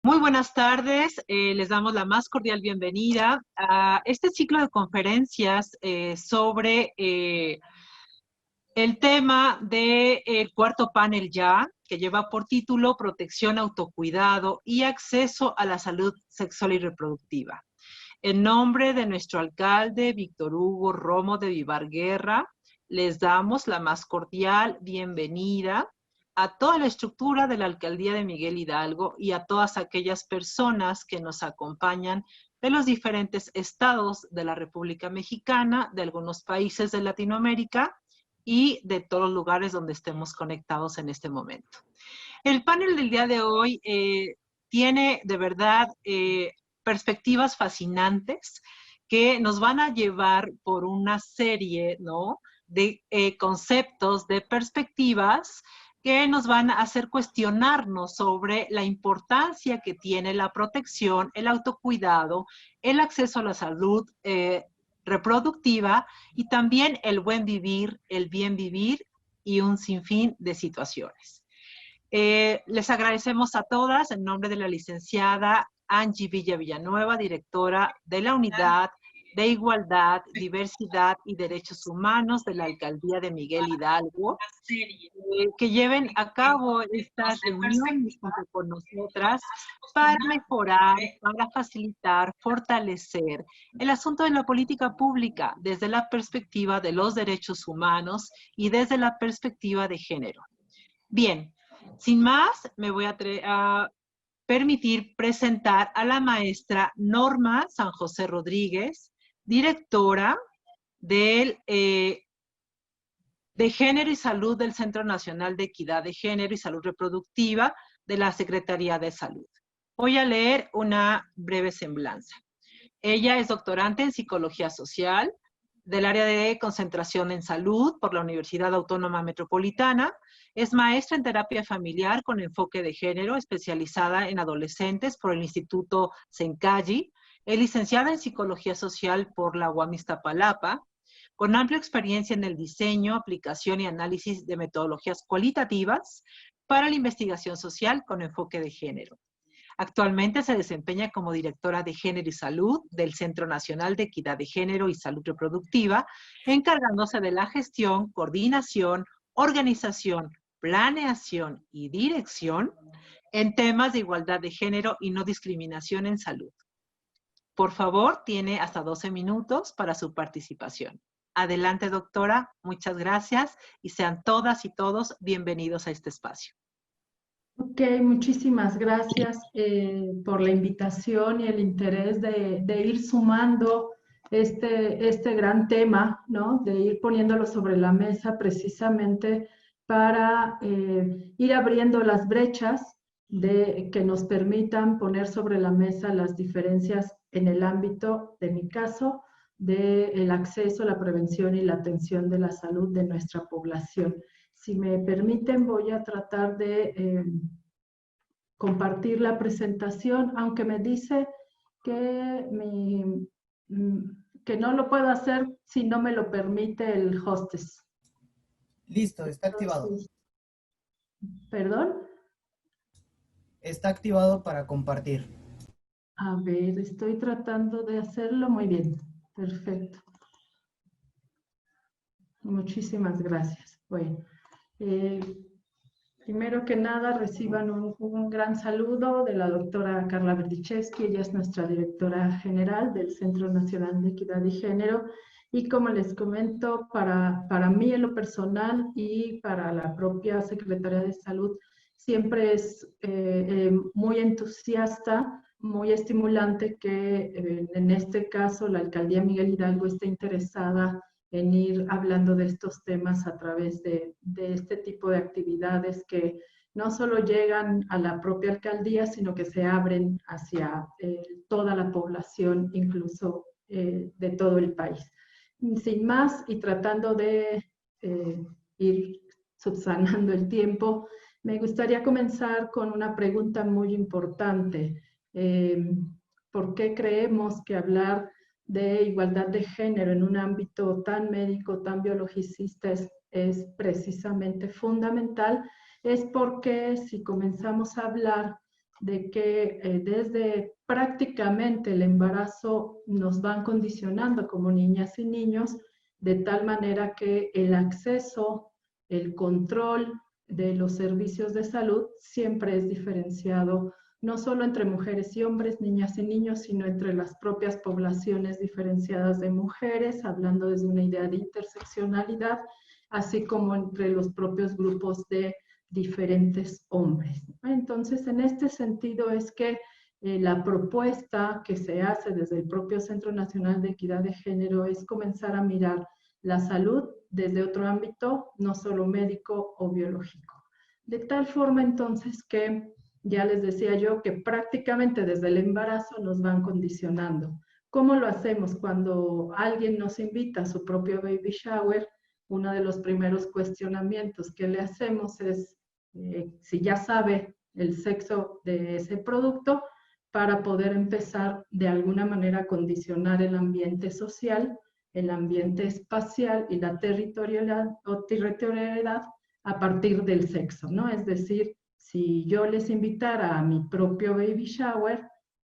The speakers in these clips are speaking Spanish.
Muy buenas tardes, les damos la más cordial bienvenida a este ciclo de conferencias sobre el tema del cuarto panel ya, que lleva por título Protección, Autocuidado y Acceso a la Salud Sexual y Reproductiva. En nombre de nuestro alcalde, Víctor Hugo Romo de Vivar Guerra, les damos la más cordial bienvenida a toda la estructura de la Alcaldía de Miguel Hidalgo y a todas aquellas personas que nos acompañan de los diferentes estados de la República Mexicana, de algunos países de Latinoamérica y de todos los lugares donde estemos conectados en este momento. El panel del día de hoy tiene de verdad perspectivas fascinantes que nos van a llevar por una serie, ¿no?, de conceptos, de perspectivas que nos van a hacer cuestionarnos sobre la importancia que tiene la protección, el autocuidado, el acceso a la salud reproductiva y también el buen vivir, el bien vivir y un sinfín de situaciones. Les agradecemos a todas en nombre de la licenciada Angie Villa Villanueva, directora de la Unidad de Igualdad, Diversidad y Derechos Humanos de la Alcaldía de Miguel Hidalgo, que lleven a cabo estas reuniones junto con nosotras para mejorar, para facilitar, fortalecer el asunto de la política pública desde la perspectiva de los derechos humanos y desde la perspectiva de género. Bien, sin más, me voy a permitir presentar a la maestra Norma San José Rodríguez, directora de Género y Salud del Centro Nacional de Equidad de Género y Salud Reproductiva de la Secretaría de Salud. Voy a leer una breve semblanza. Ella es doctorante en Psicología Social del área de concentración en salud por la Universidad Autónoma Metropolitana. Es maestra en terapia familiar con enfoque de género, especializada en adolescentes por el Instituto Sencalli. Es licenciada en Psicología Social por la UAM Iztapalapa, con amplia experiencia en el diseño, aplicación y análisis de metodologías cualitativas para la investigación social con enfoque de género. Actualmente se desempeña como directora de Género y Salud del Centro Nacional de Equidad de Género y Salud Reproductiva, encargándose de la gestión, coordinación, organización, planeación y dirección en temas de igualdad de género y no discriminación en salud. Por favor, tiene hasta 12 minutos para su participación. Adelante, doctora. Muchas gracias y sean todas y todos bienvenidos a este espacio. Ok, muchísimas gracias por la invitación y el interés de ir sumando este gran tema, ¿no? De ir poniéndolo sobre la mesa precisamente para ir abriendo las brechas que nos permitan poner sobre la mesa las diferencias en el ámbito, de mi caso, del acceso, la prevención y la atención de la salud de nuestra población. Si me permiten, voy a tratar de compartir la presentación, aunque me dice que, que no lo puedo hacer si no me lo permite el hostess. Listo, está activado. ¿Perdón? Está activado para compartir. A ver, estoy tratando de hacerlo muy bien. Perfecto. Muchísimas gracias. Bueno, primero que nada reciban un gran saludo de la doctora Carla Berdichevsky. Ella es nuestra directora general del Centro Nacional de Equidad y Género. Y como les comento, para mí en lo personal y para la propia Secretaría de Salud, siempre es muy entusiasta, muy estimulante que en este caso la Alcaldía Miguel Hidalgo esté interesada en ir hablando de estos temas a través de este tipo de actividades que no solo llegan a la propia alcaldía, sino que se abren hacia toda la población, incluso de todo el país. Sin más, y tratando de ir subsanando el tiempo, me gustaría comenzar con una pregunta muy importante. ¿Por qué creemos que hablar de igualdad de género en un ámbito tan médico, tan biologicista es precisamente fundamental? Es porque si comenzamos a hablar de que desde prácticamente el embarazo nos van condicionando como niñas y niños, de tal manera que el acceso, el control de los servicios de salud siempre es diferenciado, no solo entre mujeres y hombres, niñas y niños, sino entre las propias poblaciones diferenciadas de mujeres, hablando desde una idea de interseccionalidad, así como entre los propios grupos de diferentes hombres. Entonces, en este sentido es que la propuesta que se hace desde el propio Centro Nacional de Equidad de Género es comenzar a mirar la salud desde otro ámbito, no solo médico o biológico. De tal forma entonces que, ya les decía yo, que prácticamente desde el embarazo nos van condicionando. ¿Cómo lo hacemos? Cuando alguien nos invita a su propio baby shower, uno de los primeros cuestionamientos que le hacemos es si ya sabe el sexo de ese producto, para poder empezar de alguna manera a condicionar el ambiente social, el ambiente espacial y la territorialidad a partir del sexo, ¿no? Es decir, si yo les invitara a mi propio baby shower,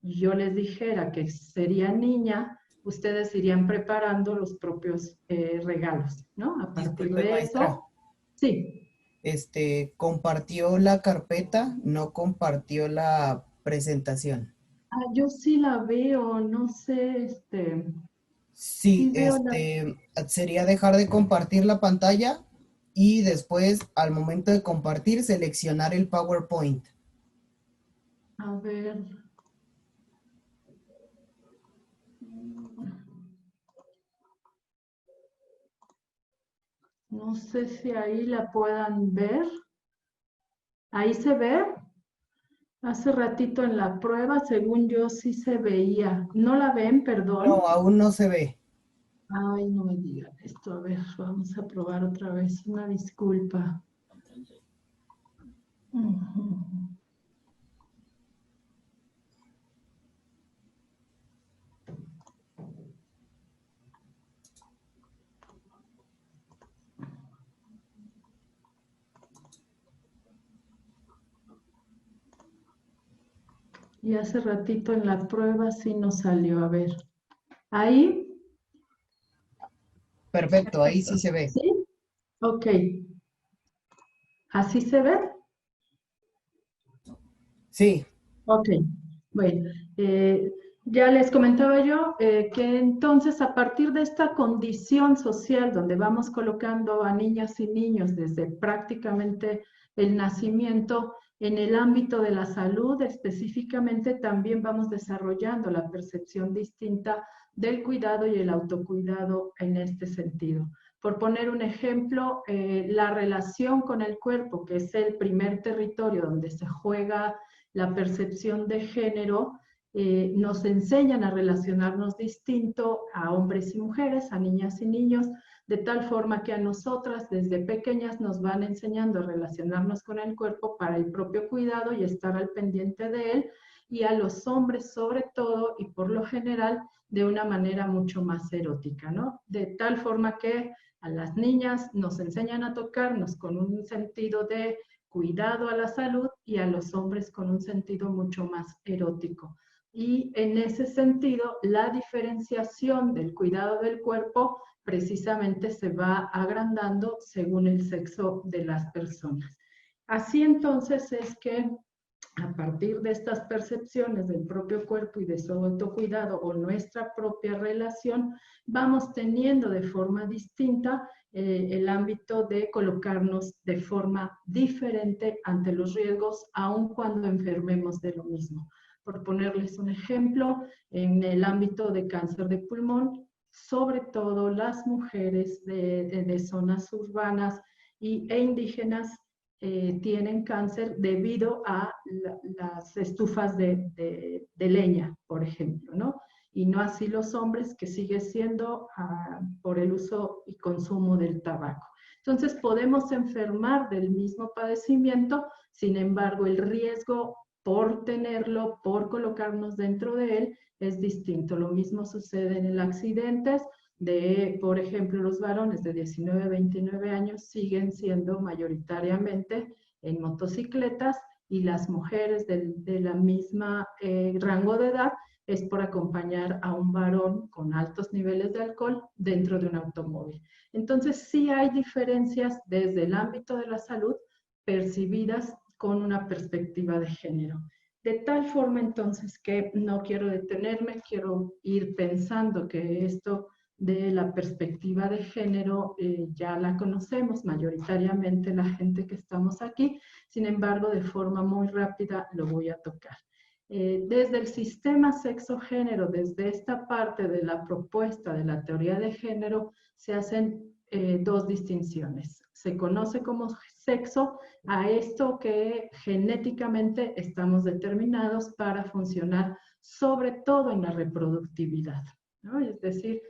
yo les dijera que sería niña, ustedes irían preparando los propios regalos, ¿no? A partir Disculpe, de maestra. eso, sí. Compartió la carpeta, no compartió la presentación. Ah, yo sí la veo, no sé, Sí, sí veo sería dejar de compartir la pantalla y después, al momento de compartir, seleccionar el PowerPoint. a ver. No sé si ahí la puedan ver. ¿Ahí se ve? Hace ratito en la prueba, según yo, sí se veía. ¿No la ven, perdón? No, aún no se ve. Ay, no me digan esto. A ver, vamos a probar otra vez. Una disculpa. Y hace ratito en la prueba sí nos salió. A ver. ¿Ahí? Perfecto, ahí sí se ve. ¿Sí? Ok. ¿Así se ve? Sí, Ok, bueno, ya les comentaba yo que entonces a partir de esta condición social donde vamos colocando a niñas y niños desde prácticamente el nacimiento en el ámbito de la salud, específicamente también vamos desarrollando la percepción distinta del cuidado y el autocuidado en este sentido. Por poner un ejemplo, la relación con el cuerpo, que es el primer territorio donde se juega la percepción de género, nos enseñan a relacionarnos distinto a hombres y mujeres, a niñas y niños, de tal forma que a nosotras desde pequeñas nos van enseñando a relacionarnos con el cuerpo para el propio cuidado y estar al pendiente de él, y a los hombres sobre todo y por lo general de una manera mucho más erótica, ¿no? De tal forma que a las niñas nos enseñan a tocarnos con un sentido de cuidado a la salud y a los hombres con un sentido mucho más erótico. Y en ese sentido, la diferenciación del cuidado del cuerpo precisamente se va agrandando según el sexo de las personas. Así entonces es que a partir de estas percepciones del propio cuerpo y de su autocuidado o nuestra propia relación, vamos teniendo de forma distinta el ámbito de colocarnos de forma diferente ante los riesgos, aun cuando enfermemos de lo mismo. Por ponerles un ejemplo, en el ámbito de cáncer de pulmón, sobre todo las mujeres de zonas urbanas e indígenas tienen cáncer debido a las estufas de leña, por ejemplo, ¿no? Y no así los hombres, que sigue siendo por el uso y consumo del tabaco. Entonces podemos enfermar del mismo padecimiento, sin embargo el riesgo por tenerlo, por colocarnos dentro de él, es distinto. Lo mismo sucede en el accidentes, por ejemplo, los varones de 19 a 29 años siguen siendo mayoritariamente en motocicletas y las mujeres de la misma rango de edad es por acompañar a un varón con altos niveles de alcohol dentro de un automóvil. Entonces sí hay diferencias desde el ámbito de la salud percibidas con una perspectiva de género. De tal forma entonces que no quiero detenerme, quiero ir pensando que esto de la perspectiva de género ya la conocemos mayoritariamente la gente que estamos aquí, sin embargo de forma muy rápida lo voy a tocar. Desde el sistema sexo-género, desde esta parte de la propuesta de la teoría de género, se hacen dos distinciones. Se conoce como sexo a esto que genéticamente estamos determinados para funcionar, sobre todo en la reproductividad, ¿no? Es decir,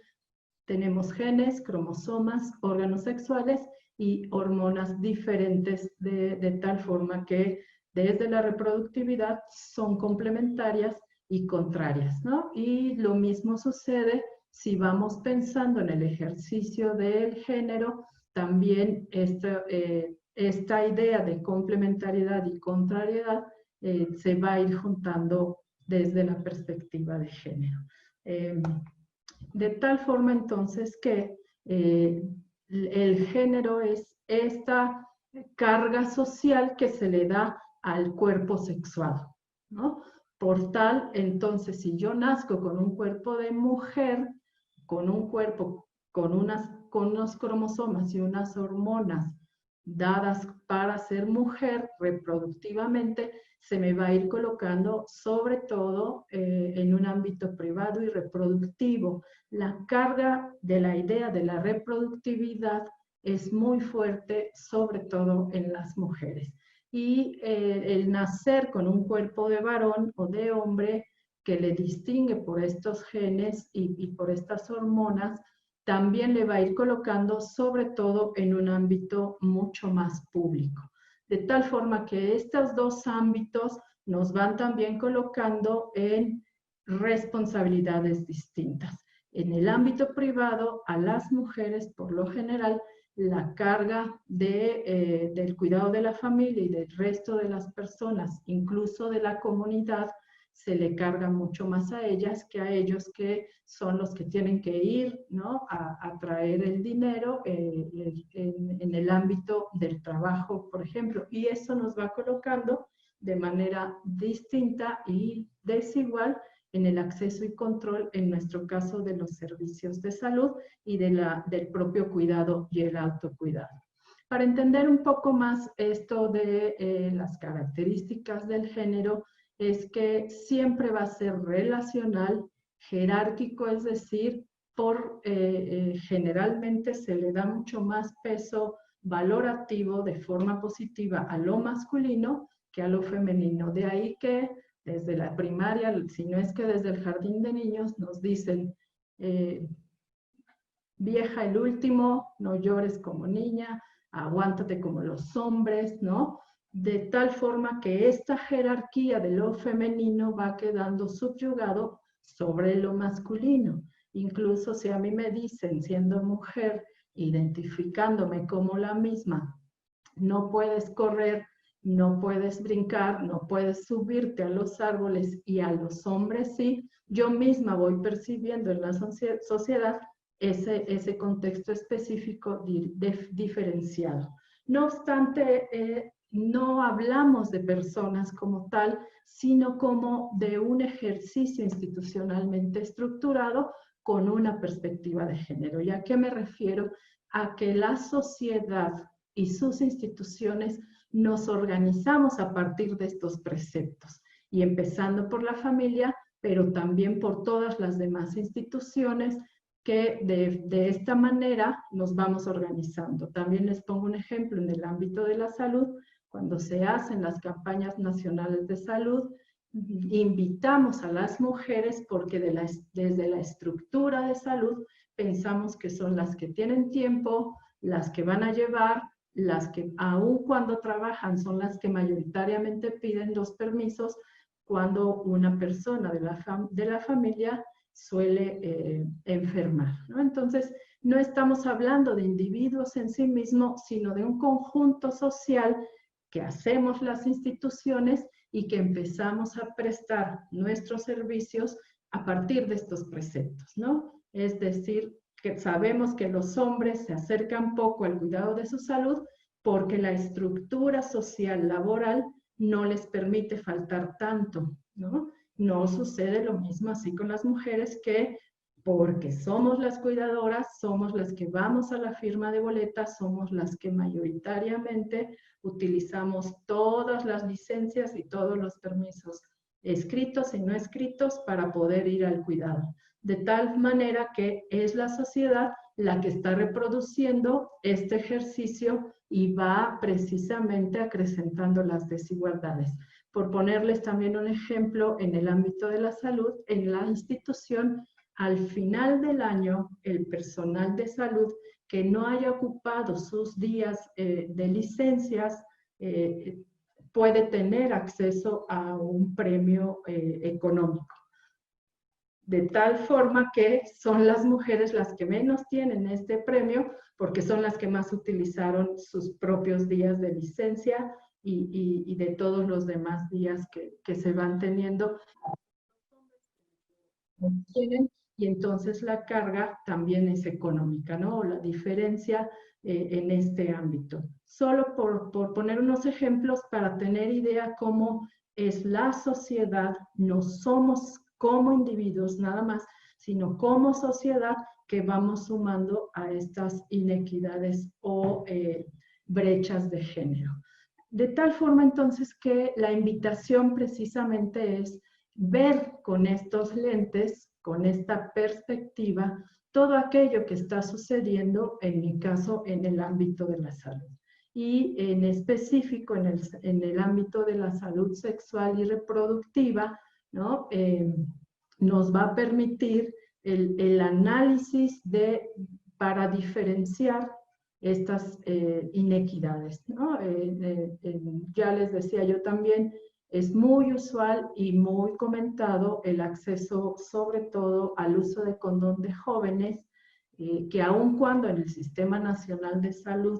tenemos genes, cromosomas, órganos sexuales y hormonas diferentes de tal forma que desde la reproductividad son complementarias y contrarias, ¿no? Y lo mismo sucede si vamos pensando en el ejercicio del género, también esta idea de complementariedad y contrariedad se va a ir juntando desde la perspectiva de género. De tal forma entonces que el género es esta carga social que se le da al cuerpo sexuado, ¿no? Por tal, entonces, si yo nazco con un cuerpo de mujer, con un cuerpo, con unos cromosomas y unas hormonas dadas para ser mujer reproductivamente, se me va a ir colocando sobre todo en un ámbito privado y reproductivo. La carga de la idea de la reproductividad es muy fuerte, sobre todo en las mujeres. Y el nacer con un cuerpo de varón o de hombre que le distingue por estos genes y por estas hormonas, también le va a ir colocando sobre todo en un ámbito mucho más público. De tal forma que estos dos ámbitos nos van también colocando en responsabilidades distintas. En el ámbito privado, a las mujeres, por lo general, la carga del cuidado de la familia y del resto de las personas, incluso de la comunidad, se le carga mucho más a ellas que a ellos, que son los que tienen que ir, ¿no?, a traer el dinero en el ámbito del trabajo, por ejemplo. Y eso nos va colocando de manera distinta y desigual en el acceso y control, en nuestro caso, de los servicios de salud y del propio cuidado y el autocuidado. Para entender un poco más esto de las características del género, es que siempre va a ser relacional, jerárquico, es decir, generalmente se le da mucho más peso valorativo de forma positiva a lo masculino que a lo femenino. De ahí que desde la primaria, si no es que desde el jardín de niños, nos dicen, vieja el último, no llores como niña, aguántate como los hombres, ¿no? De tal forma que esta jerarquía de lo femenino va quedando subyugado sobre lo masculino. Incluso si a mí me dicen, siendo mujer, identificándome como la misma, no puedes correr, no puedes brincar, no puedes subirte a los árboles, y a los hombres sí, yo misma voy percibiendo en la sociedad ese contexto específico diferenciado. No obstante, no hablamos de personas como tal, sino como de un ejercicio institucionalmente estructurado con una perspectiva de género. ¿Y a qué me refiero? A que la sociedad y sus instituciones nos organizamos a partir de estos preceptos, y empezando por la familia, pero también por todas las demás instituciones que de esta manera nos vamos organizando. También les pongo un ejemplo en el ámbito de la salud. Cuando se hacen las campañas nacionales de salud, invitamos a las mujeres porque desde la estructura de salud pensamos que son las que tienen tiempo, las que van a llevar, las que aun cuando trabajan son las que mayoritariamente piden los permisos cuando una persona de la familia suele enfermar, ¿no? Entonces, no estamos hablando de individuos en sí mismos, sino de un conjunto social que hacemos las instituciones y que empezamos a prestar nuestros servicios a partir de estos preceptos, ¿no? Es decir, que sabemos que los hombres se acercan poco al cuidado de su salud porque la estructura social laboral no les permite faltar tanto, ¿no? No sucede lo mismo así con las mujeres, que porque somos las cuidadoras, somos las que vamos a la firma de boletas, somos las que mayoritariamente utilizamos todas las licencias y todos los permisos escritos y no escritos para poder ir al cuidado. De tal manera que es la sociedad la que está reproduciendo este ejercicio y va precisamente acrecentando las desigualdades. Por ponerles también un ejemplo, en el ámbito de la salud, en la institución, al final del año, el personal de salud que no haya ocupado sus días de licencias puede tener acceso a un premio económico. De tal forma que son las mujeres las que menos tienen este premio, porque son las que más utilizaron sus propios días de licencia y de todos los demás días que se van teniendo. Y entonces la carga también es económica, ¿no? La diferencia en este ámbito. Solo por poner unos ejemplos para tener idea cómo es la sociedad, no somos como individuos nada más, sino como sociedad que vamos sumando a estas inequidades o brechas de género. De tal forma entonces que la invitación precisamente es ver con estos lentes, con esta perspectiva, todo aquello que está sucediendo, en mi caso, en el ámbito de la salud. Y en específico en el ámbito de la salud sexual y reproductiva, ¿no? Nos va a permitir el análisis para diferenciar estas inequidades, ¿no? Ya les decía yo también, es muy usual y muy comentado el acceso sobre todo al uso de condón de jóvenes, que aun cuando en el Sistema Nacional de Salud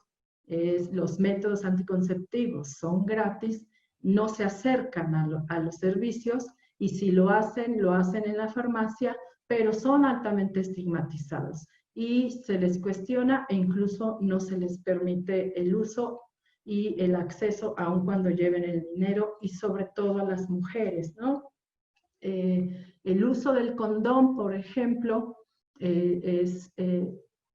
los métodos anticonceptivos son gratis, no se acercan a los servicios, y si lo hacen en la farmacia, pero son altamente estigmatizados y se les cuestiona e incluso no se les permite el uso y el acceso aun cuando lleven el dinero, y sobre todo a las mujeres, ¿no? El uso del condón, por ejemplo, es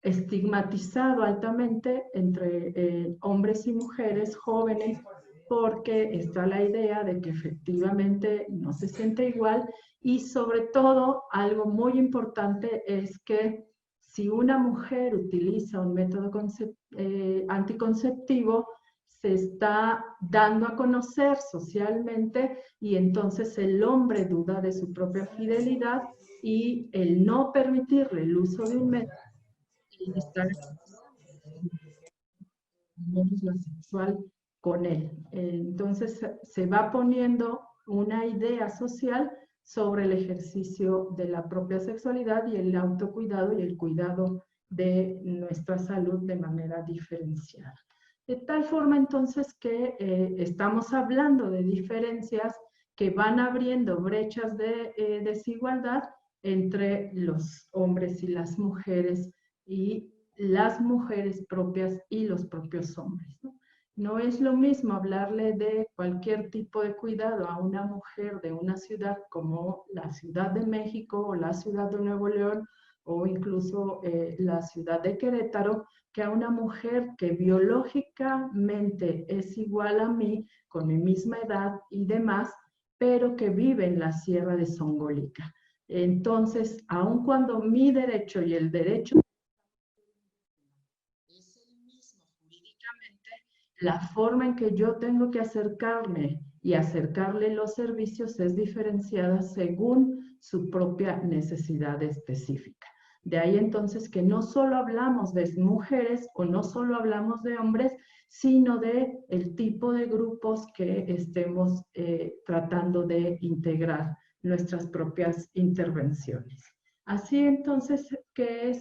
estigmatizado altamente entre hombres y mujeres jóvenes, porque está la idea de que efectivamente no se siente igual, y sobre todo algo muy importante es que si una mujer utiliza un método anticonceptivo, se está dando a conocer socialmente, y entonces el hombre duda de su propia fidelidad, y el no permitirle el uso de un método y estar en sexual con él. Entonces se va poniendo una idea social sobre el ejercicio de la propia sexualidad y el autocuidado y el cuidado de nuestra salud de manera diferenciada. De tal forma entonces que estamos hablando de diferencias que van abriendo brechas de desigualdad entre los hombres y las mujeres propias y los propios hombres, ¿no? No es lo mismo hablarle de cualquier tipo de cuidado a una mujer de una ciudad como la Ciudad de México o la Ciudad de Nuevo León o incluso la ciudad de Querétaro, que a una mujer que biológicamente es igual a mí, con mi misma edad y demás, pero que vive en la Sierra de Zongolica. Entonces, aun cuando mi derecho y el derecho es el mismo jurídicamente, la forma en que yo tengo que acercarme y acercarle los servicios es diferenciada según su propia necesidad específica. De ahí entonces que no solo hablamos de mujeres o no solo hablamos de hombres, sino de el tipo de grupos que estemos tratando de integrar nuestras propias intervenciones. Así entonces que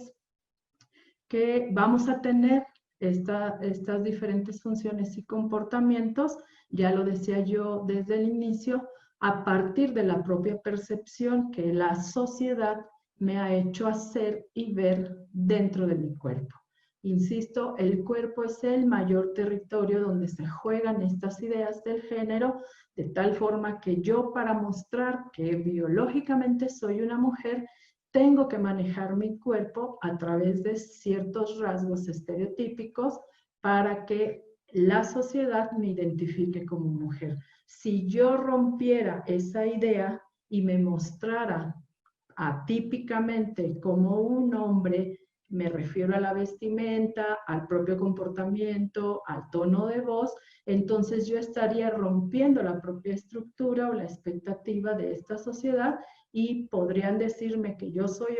vamos a tener estas diferentes funciones y comportamientos, ya lo decía yo desde el inicio, a partir de la propia percepción que la sociedad me ha hecho hacer y ver dentro de mi cuerpo. Insisto, el cuerpo es el mayor territorio donde se juegan estas ideas del género, de tal forma que yo, para mostrar que biológicamente soy una mujer, tengo que manejar mi cuerpo a través de ciertos rasgos estereotípicos para que la sociedad me identifique como mujer. Si yo rompiera esa idea y me mostrara atípicamente como un hombre, me refiero a la vestimenta, al propio comportamiento, al tono de voz, entonces yo estaría rompiendo la propia estructura o la expectativa de esta sociedad y podrían decirme que yo soy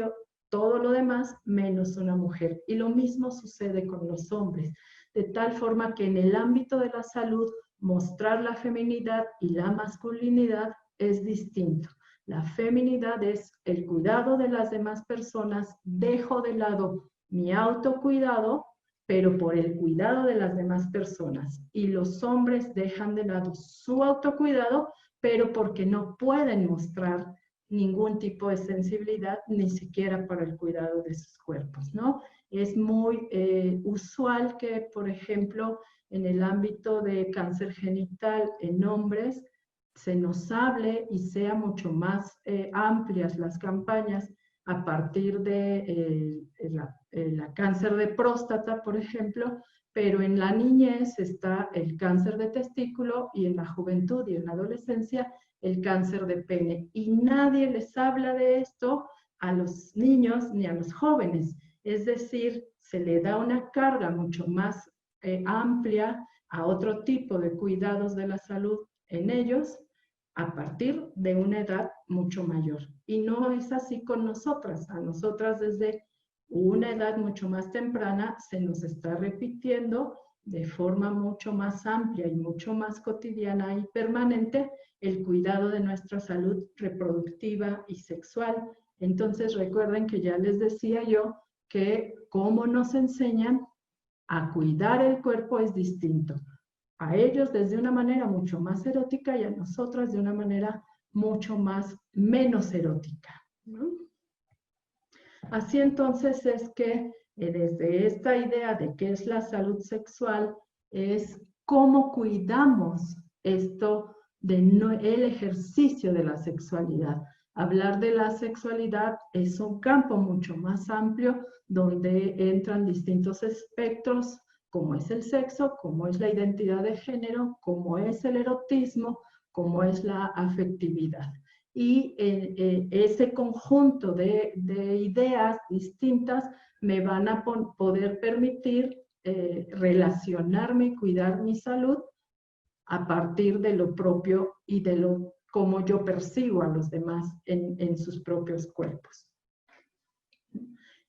todo lo demás menos una mujer. Y lo mismo sucede con los hombres, de tal forma que en el ámbito de la salud, mostrar la feminidad y la masculinidad es distinto. La feminidad es el cuidado de las demás personas, dejo de lado mi autocuidado, pero por el cuidado de las demás personas. Y los hombres dejan de lado su autocuidado, pero porque no pueden mostrar ningún tipo de sensibilidad, ni siquiera para el cuidado de sus cuerpos, ¿no? Es muy usual que, por ejemplo, en el ámbito de cáncer genital en hombres, se nos hable y sea mucho más amplias las campañas a partir de la cáncer de próstata, por ejemplo, pero en la niñez está el cáncer de testículo y en la juventud y en la adolescencia el cáncer de pene. Y nadie les habla de esto a los niños ni a los jóvenes. Es decir, se le da una carga mucho más amplia a otro tipo de cuidados de la salud en ellos a partir de una edad mucho mayor. Y no es así con nosotras. A nosotras desde una edad mucho más temprana se nos está repitiendo de forma mucho más amplia y mucho más cotidiana y permanente el cuidado de nuestra salud reproductiva y sexual. Entonces recuerden que ya les decía yo que cómo nos enseñan a cuidar el cuerpo es distinto. A ellos desde una manera mucho más erótica y a nosotras de una manera mucho más menos erótica, ¿no? Así entonces es que desde esta idea de qué es la salud sexual, es cómo cuidamos esto de el ejercicio de la sexualidad. Hablar de la sexualidad es un campo mucho más amplio donde entran distintos espectros, como es el sexo, como es la identidad de género, como es el erotismo, como es la afectividad. Y ese conjunto de ideas distintas me van a poder permitir relacionarme y cuidar mi salud a partir de lo propio y de lo como yo percibo a los demás en sus propios cuerpos.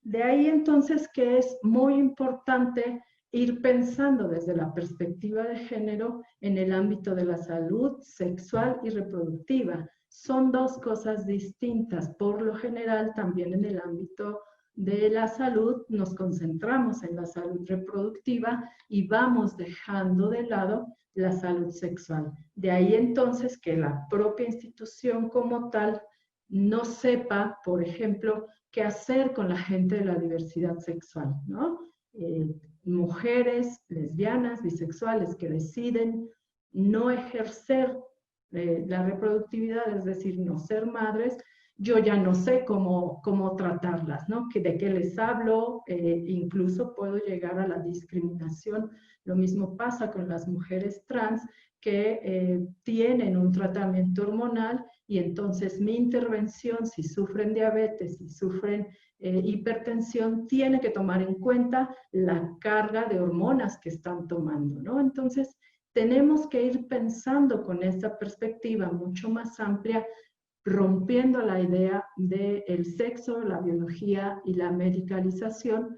De ahí entonces que es muy importante ir pensando desde la perspectiva de género en el ámbito de la salud sexual y reproductiva. Son dos cosas distintas. Por lo general, también en el ámbito de la salud nos concentramos en la salud reproductiva y vamos dejando de lado la salud sexual. De ahí entonces que la propia institución como tal no sepa, por ejemplo, qué hacer con la gente de la diversidad sexual, ¿no? Mujeres, lesbianas, bisexuales que deciden no ejercer la reproductividad, es decir, no ser madres, yo ya no sé cómo tratarlas, ¿no? ¿De qué les hablo? Incluso puedo llegar a la discriminación. Lo mismo pasa con las mujeres trans que tienen un tratamiento hormonal y entonces mi intervención, si sufren diabetes, si sufren hipertensión, tiene que tomar en cuenta la carga de hormonas que están tomando, ¿no? Entonces, tenemos que ir pensando con esta perspectiva mucho más amplia, rompiendo la idea del sexo, la biología y la medicalización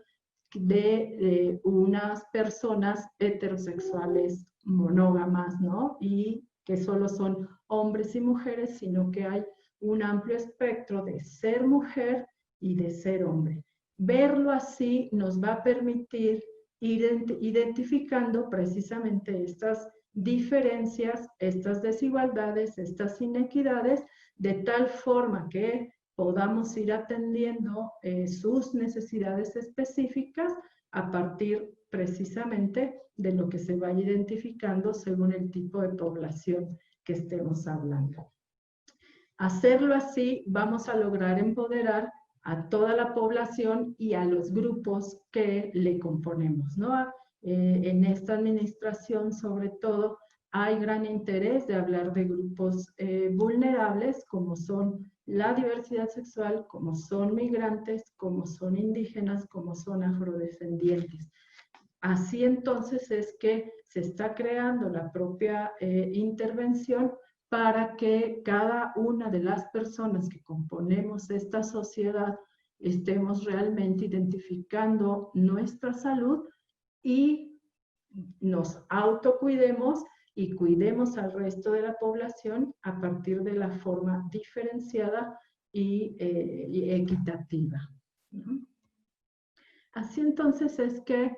de unas personas heterosexuales monógamas, ¿no? Y que solo son hombres y mujeres, sino que hay un amplio espectro de ser mujer y de ser hombre. Verlo así nos va a permitir identificando precisamente estas diferencias, estas desigualdades, estas inequidades, de tal forma que podamos ir atendiendo sus necesidades específicas a partir precisamente de lo que se vaya identificando según el tipo de población que estemos hablando. Hacerlo así, vamos a lograr empoderar a toda la población y a los grupos que le componemos, ¿no? En esta administración, sobre todo, hay gran interés de hablar de grupos vulnerables, como son la diversidad sexual, como son migrantes, como son indígenas, como son afrodescendientes. Así entonces es que se está creando la propia intervención para que cada una de las personas que componemos esta sociedad estemos realmente identificando nuestra salud y nos autocuidemos y cuidemos al resto de la población a partir de la forma diferenciada y equitativa, ¿no? Así entonces es que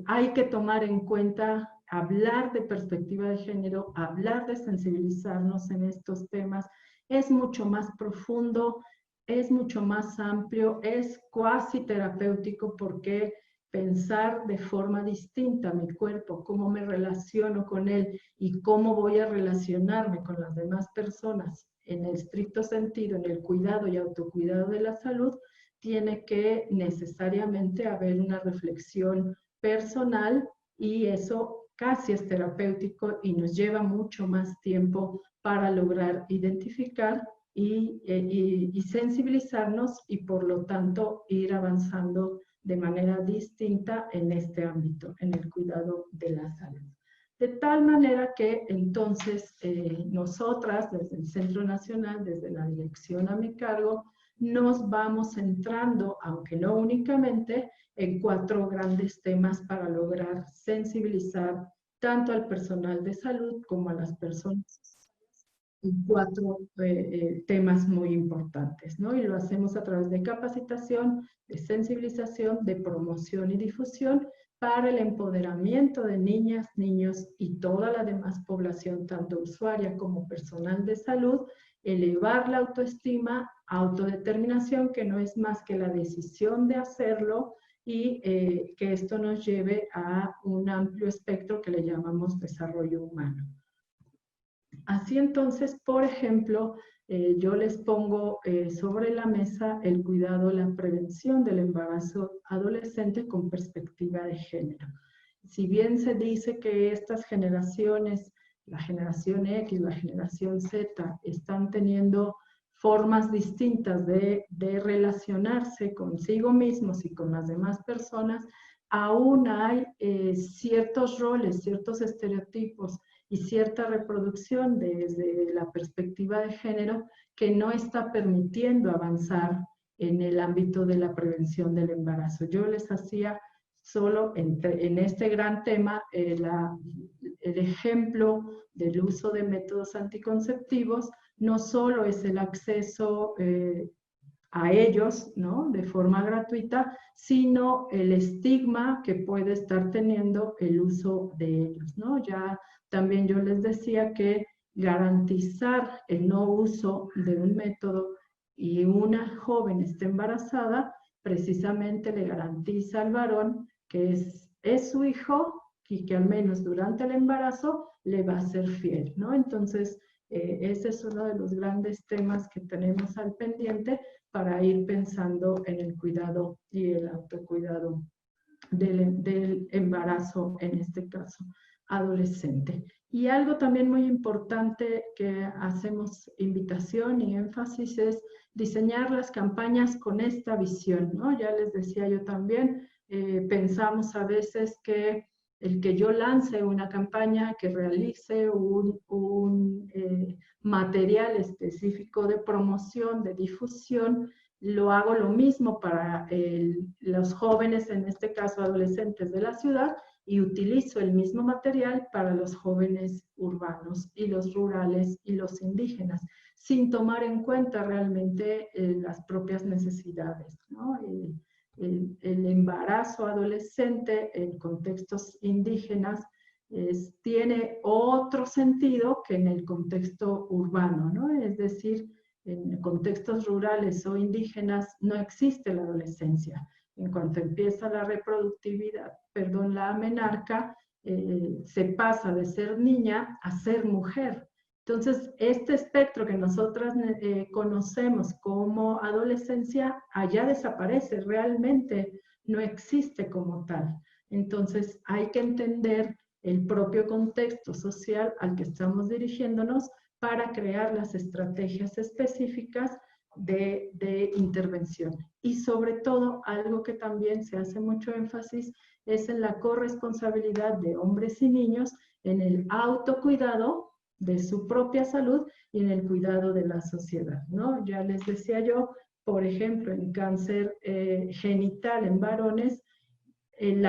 hay que tomar en cuenta, hablar de perspectiva de género, hablar de sensibilizarnos en estos temas, es mucho más profundo, es mucho más amplio, es cuasi terapéutico, porque pensar de forma distinta mi cuerpo, cómo me relaciono con él y cómo voy a relacionarme con las demás personas en el estricto sentido, en el cuidado y autocuidado de la salud, tiene que necesariamente haber una reflexión personal, y eso casi es terapéutico y nos lleva mucho más tiempo para lograr identificar y sensibilizarnos, y por lo tanto ir avanzando de manera distinta en este ámbito, en el cuidado de la salud. De tal manera que entonces nosotras, desde el Centro Nacional, desde la dirección a mi cargo, nos vamos centrando, aunque no únicamente, en 4 grandes temas para lograr sensibilizar tanto al personal de salud como a las personas en 4 temas muy importantes, ¿no? Y lo hacemos a través de capacitación, de sensibilización, de promoción y difusión para el empoderamiento de niñas, niños y toda la demás población, tanto usuaria como personal de salud, elevar la autoestima, autodeterminación, que no es más que la decisión de hacerlo, y que esto nos lleve a un amplio espectro que le llamamos desarrollo humano. Así entonces, por ejemplo, yo les pongo sobre la mesa el cuidado, la prevención del embarazo adolescente con perspectiva de género. Si bien se dice que estas generaciones, la generación X, la generación Z, están teniendo formas distintas de relacionarse consigo mismos y con las demás personas, aún hay ciertos roles, ciertos estereotipos y cierta reproducción desde la perspectiva de género que no está permitiendo avanzar en el ámbito de la prevención del embarazo. Yo les hacía solo en este gran tema el ejemplo del uso de métodos anticonceptivos. No solo es el acceso a ellos, ¿no?, de forma gratuita, sino el estigma que puede estar teniendo el uso de ellos, ¿no? Ya también yo les decía que garantizar el no uso de un método y una joven esté embarazada, precisamente le garantiza al varón que es su hijo y que al menos durante el embarazo le va a ser fiel, ¿no? Entonces, ese es uno de los grandes temas que tenemos al pendiente para ir pensando en el cuidado y el autocuidado del embarazo, en este caso adolescente. Y algo también muy importante que hacemos invitación y énfasis es diseñar las campañas con esta visión, ¿no? Ya les decía yo también, pensamos a veces que el que yo lance una campaña, que realice un material específico de promoción, de difusión, lo hago lo mismo para los jóvenes, en este caso adolescentes de la ciudad, y utilizo el mismo material para los jóvenes urbanos y los rurales y los indígenas, sin tomar en cuenta realmente las propias necesidades, ¿no? el embarazo adolescente en contextos indígenas tiene otro sentido que en el contexto urbano, ¿no? Es decir, en contextos rurales o indígenas no existe la adolescencia. En cuanto empieza la reproductividad, perdón, la menarca, se pasa de ser niña a ser mujer. Entonces, este espectro que nosotras conocemos como adolescencia, allá desaparece, realmente no existe como tal. Entonces, hay que entender el propio contexto social al que estamos dirigiéndonos para crear las estrategias específicas de intervención. Y sobre todo, algo que también se hace mucho énfasis es en la corresponsabilidad de hombres y niños en el autocuidado de su propia salud y en el cuidado de la sociedad, ¿no? Ya les decía yo, por ejemplo, en cáncer genital en varones, el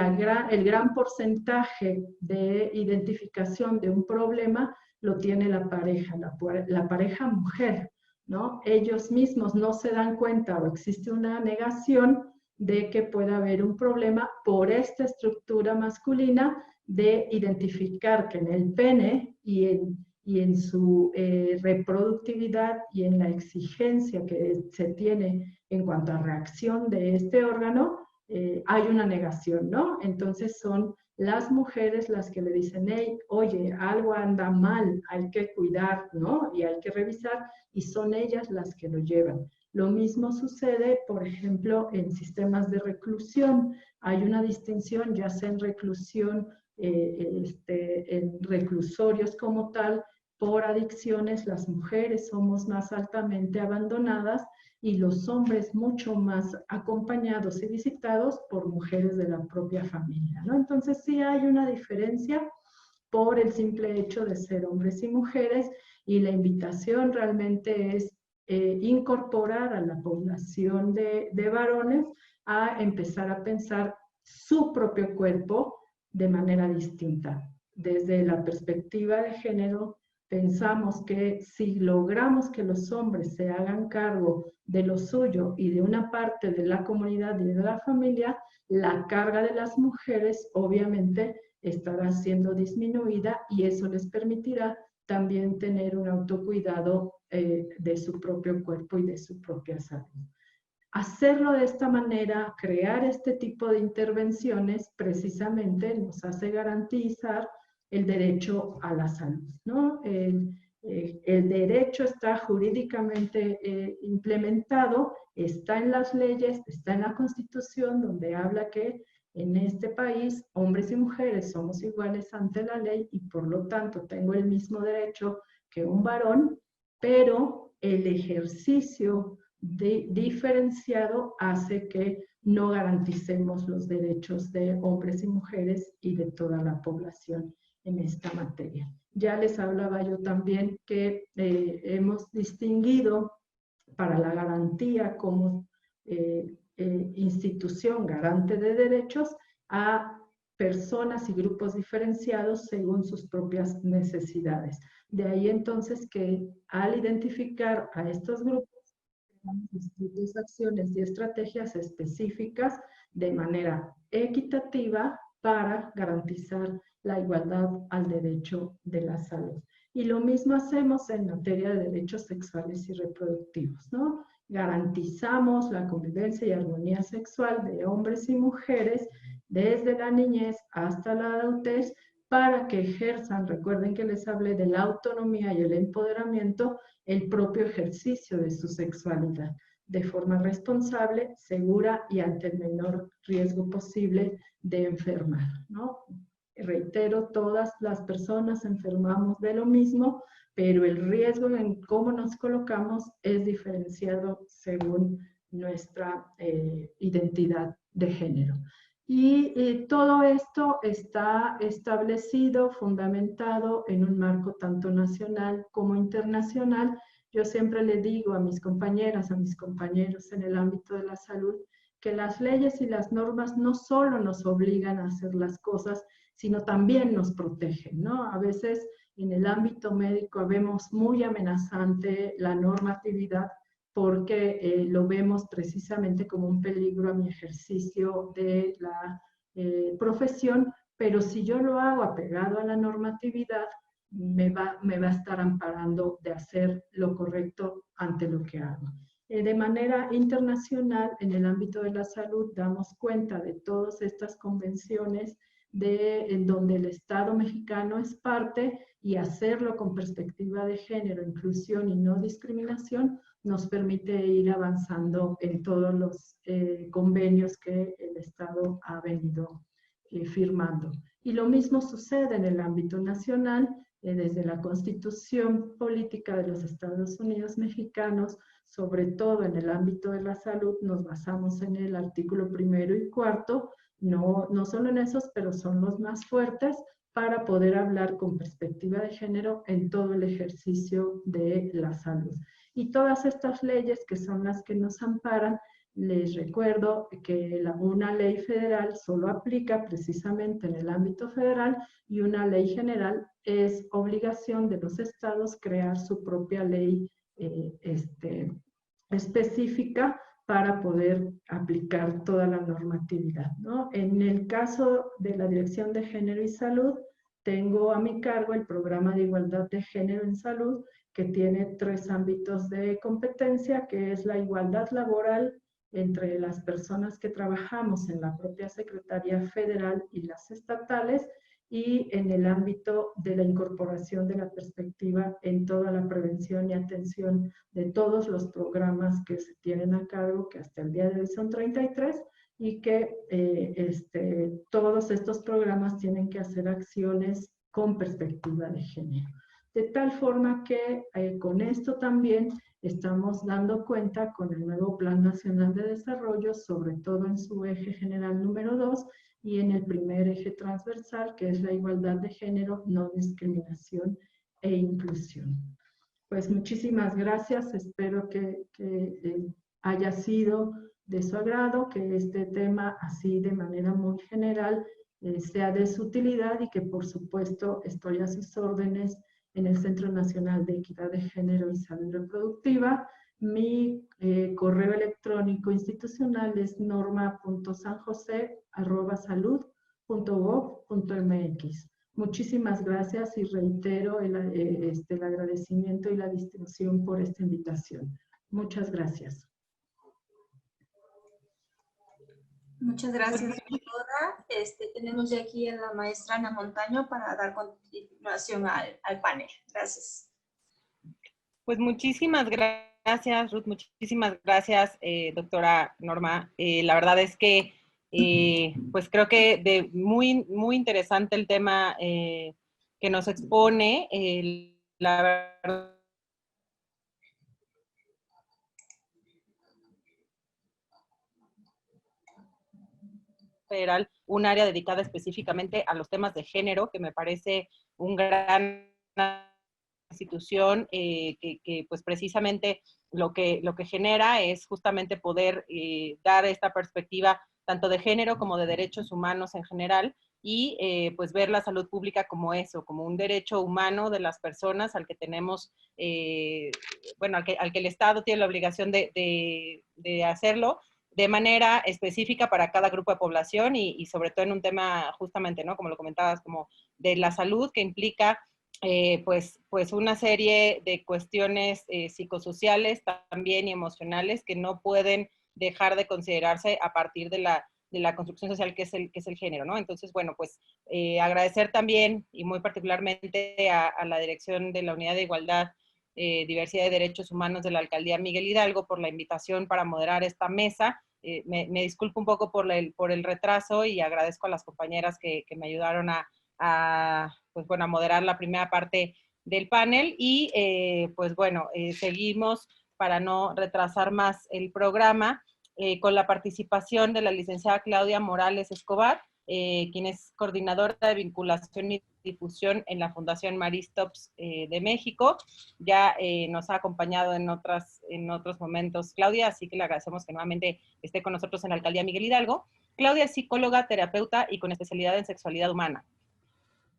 gran porcentaje de identificación de un problema lo tiene la pareja mujer, ¿no? Ellos mismos no se dan cuenta o existe una negación de que pueda haber un problema por esta estructura masculina de identificar que en el pene y en su reproductividad y en la exigencia que se tiene en cuanto a reacción de este órgano, hay una negación, ¿no? Entonces son las mujeres las que le dicen, hey, oye, algo anda mal, hay que cuidar, ¿no? Y hay que revisar, y son ellas las que lo llevan. Lo mismo sucede, por ejemplo, en sistemas de reclusión. Hay una distinción, ya sea en reclusión, en reclusorios como tal, por adicciones, las mujeres somos más altamente abandonadas y los hombres mucho más acompañados y visitados por mujeres de la propia familia, ¿no? Entonces sí hay una diferencia por el simple hecho de ser hombres y mujeres, y la invitación realmente es incorporar a la población de varones a empezar a pensar su propio cuerpo de manera distinta. Desde la perspectiva de género, pensamos que si logramos que los hombres se hagan cargo de lo suyo y de una parte de la comunidad y de la familia, la carga de las mujeres obviamente estará siendo disminuida y eso les permitirá también tener un autocuidado de su propio cuerpo y de su propia salud. Hacerlo de esta manera, crear este tipo de intervenciones, precisamente nos hace garantizar el derecho a la salud, ¿no? El derecho está jurídicamente implementado, está en las leyes, está en la Constitución, donde habla que en este país hombres y mujeres somos iguales ante la ley y por lo tanto tengo el mismo derecho que un varón, pero el ejercicio diferenciado hace que no garanticemos los derechos de hombres y mujeres y de toda la población en esta materia. Ya les hablaba yo también que hemos distinguido para la garantía como institución garante de derechos a personas y grupos diferenciados según sus propias necesidades. De ahí entonces que al identificar a estos grupos, tenemos acciones y estrategias específicas de manera equitativa para garantizar la igualdad al derecho de la salud. Y lo mismo hacemos en materia de derechos sexuales y reproductivos, ¿no? Garantizamos la convivencia y armonía sexual de hombres y mujeres desde la niñez hasta la adultez para que ejerzan, recuerden que les hablé de la autonomía y el empoderamiento, el propio ejercicio de su sexualidad de forma responsable, segura y ante el menor riesgo posible de enfermar, ¿no? Reitero, todas las personas enfermamos de lo mismo, pero el riesgo en cómo nos colocamos es diferenciado según nuestra identidad de género. Y todo esto está establecido, fundamentado en un marco tanto nacional como internacional. Yo siempre le digo a mis compañeras, a mis compañeros en el ámbito de la salud, que las leyes y las normas no solo nos obligan a hacer las cosas, sino también nos protegen, ¿no? A veces en el ámbito médico vemos muy amenazante la normatividad, porque lo vemos precisamente como un peligro a mi ejercicio de la profesión, pero si yo lo hago apegado a la normatividad, me va a estar amparando de hacer lo correcto ante lo que hago. De manera internacional, en el ámbito de la salud, damos cuenta de todas estas convenciones en donde el Estado mexicano es parte, y hacerlo con perspectiva de género, inclusión y no discriminación nos permite ir avanzando en todos los convenios que el Estado ha venido firmando. Y lo mismo sucede en el ámbito nacional, desde la Constitución Política de los Estados Unidos Mexicanos, sobre todo en el ámbito de la salud, nos basamos en el artículo 1 y 4, no solo en esos, pero son los más fuertes, para poder hablar con perspectiva de género en todo el ejercicio de la salud. Y todas estas leyes que son las que nos amparan, les recuerdo que una ley federal solo aplica precisamente en el ámbito federal, y una ley general es obligación de los estados crear su propia ley específica para poder aplicar toda la normatividad, ¿no? En el caso de la Dirección de Género y Salud, tengo a mi cargo el Programa de Igualdad de Género en Salud, que tiene 3 ámbitos de competencia, que es la igualdad laboral entre las personas que trabajamos en la propia Secretaría Federal y las estatales, y en el ámbito de la incorporación de la perspectiva en toda la prevención y atención de todos los programas que se tienen a cargo, que hasta el día de hoy son 33, y que todos estos programas tienen que hacer acciones con perspectiva de género. De tal forma que con esto también estamos dando cuenta con el nuevo Plan Nacional de Desarrollo, sobre todo en su eje general número 2, y en el primer eje transversal, que es la igualdad de género, no discriminación e inclusión. Pues muchísimas gracias, espero que haya sido de su agrado, que este tema así de manera muy general sea de su utilidad, y que por supuesto estoy a sus órdenes en el Centro Nacional de Equidad de Género y Salud Reproductiva. Mi correo electrónico institucional es norma.sanjose@salud.gov.mx. Muchísimas gracias y reitero el agradecimiento y la distinción por esta invitación. Muchas gracias. Muchas gracias, doctora. Tenemos ya aquí a la maestra Ana Montaño para dar continuación al panel. Gracias. Pues muchísimas gracias, Ruth, muchísimas gracias, doctora Norma. La verdad es que, pues creo que muy interesante el tema que nos expone. La verdad, federal, un área dedicada específicamente a los temas de género, que me parece un gran institución que pues precisamente lo que genera es justamente poder dar esta perspectiva tanto de género como de derechos humanos en general, y pues ver la salud pública como eso, como un derecho humano de las personas al que tenemos, bueno, al que el Estado tiene la obligación de hacerlo de manera específica para cada grupo de población, y sobre todo en un tema justamente, ¿no? Como lo comentabas, como de la salud, que implica pues una serie de cuestiones psicosociales también y emocionales que no pueden dejar de considerarse a partir de la construcción social que es el género, ¿no? Entonces, bueno, pues agradecer también y muy particularmente a la dirección de la Unidad de Igualdad, Diversidad y Derechos Humanos de la Alcaldía Miguel Hidalgo por la invitación para moderar esta mesa. Me disculpo un poco por el retraso, y agradezco a las compañeras que me ayudaron pues bueno, a moderar la primera parte del panel, y pues bueno, seguimos para no retrasar más el programa con la participación de la licenciada Claudia Morales Escobar, quien es coordinadora de vinculación y difusión en la Fundación Maristops de México. Ya nos ha acompañado en otros momentos Claudia, así que le agradecemos que nuevamente esté con nosotros en la Alcaldía Miguel Hidalgo. Claudia es psicóloga, terapeuta y con especialidad en sexualidad humana.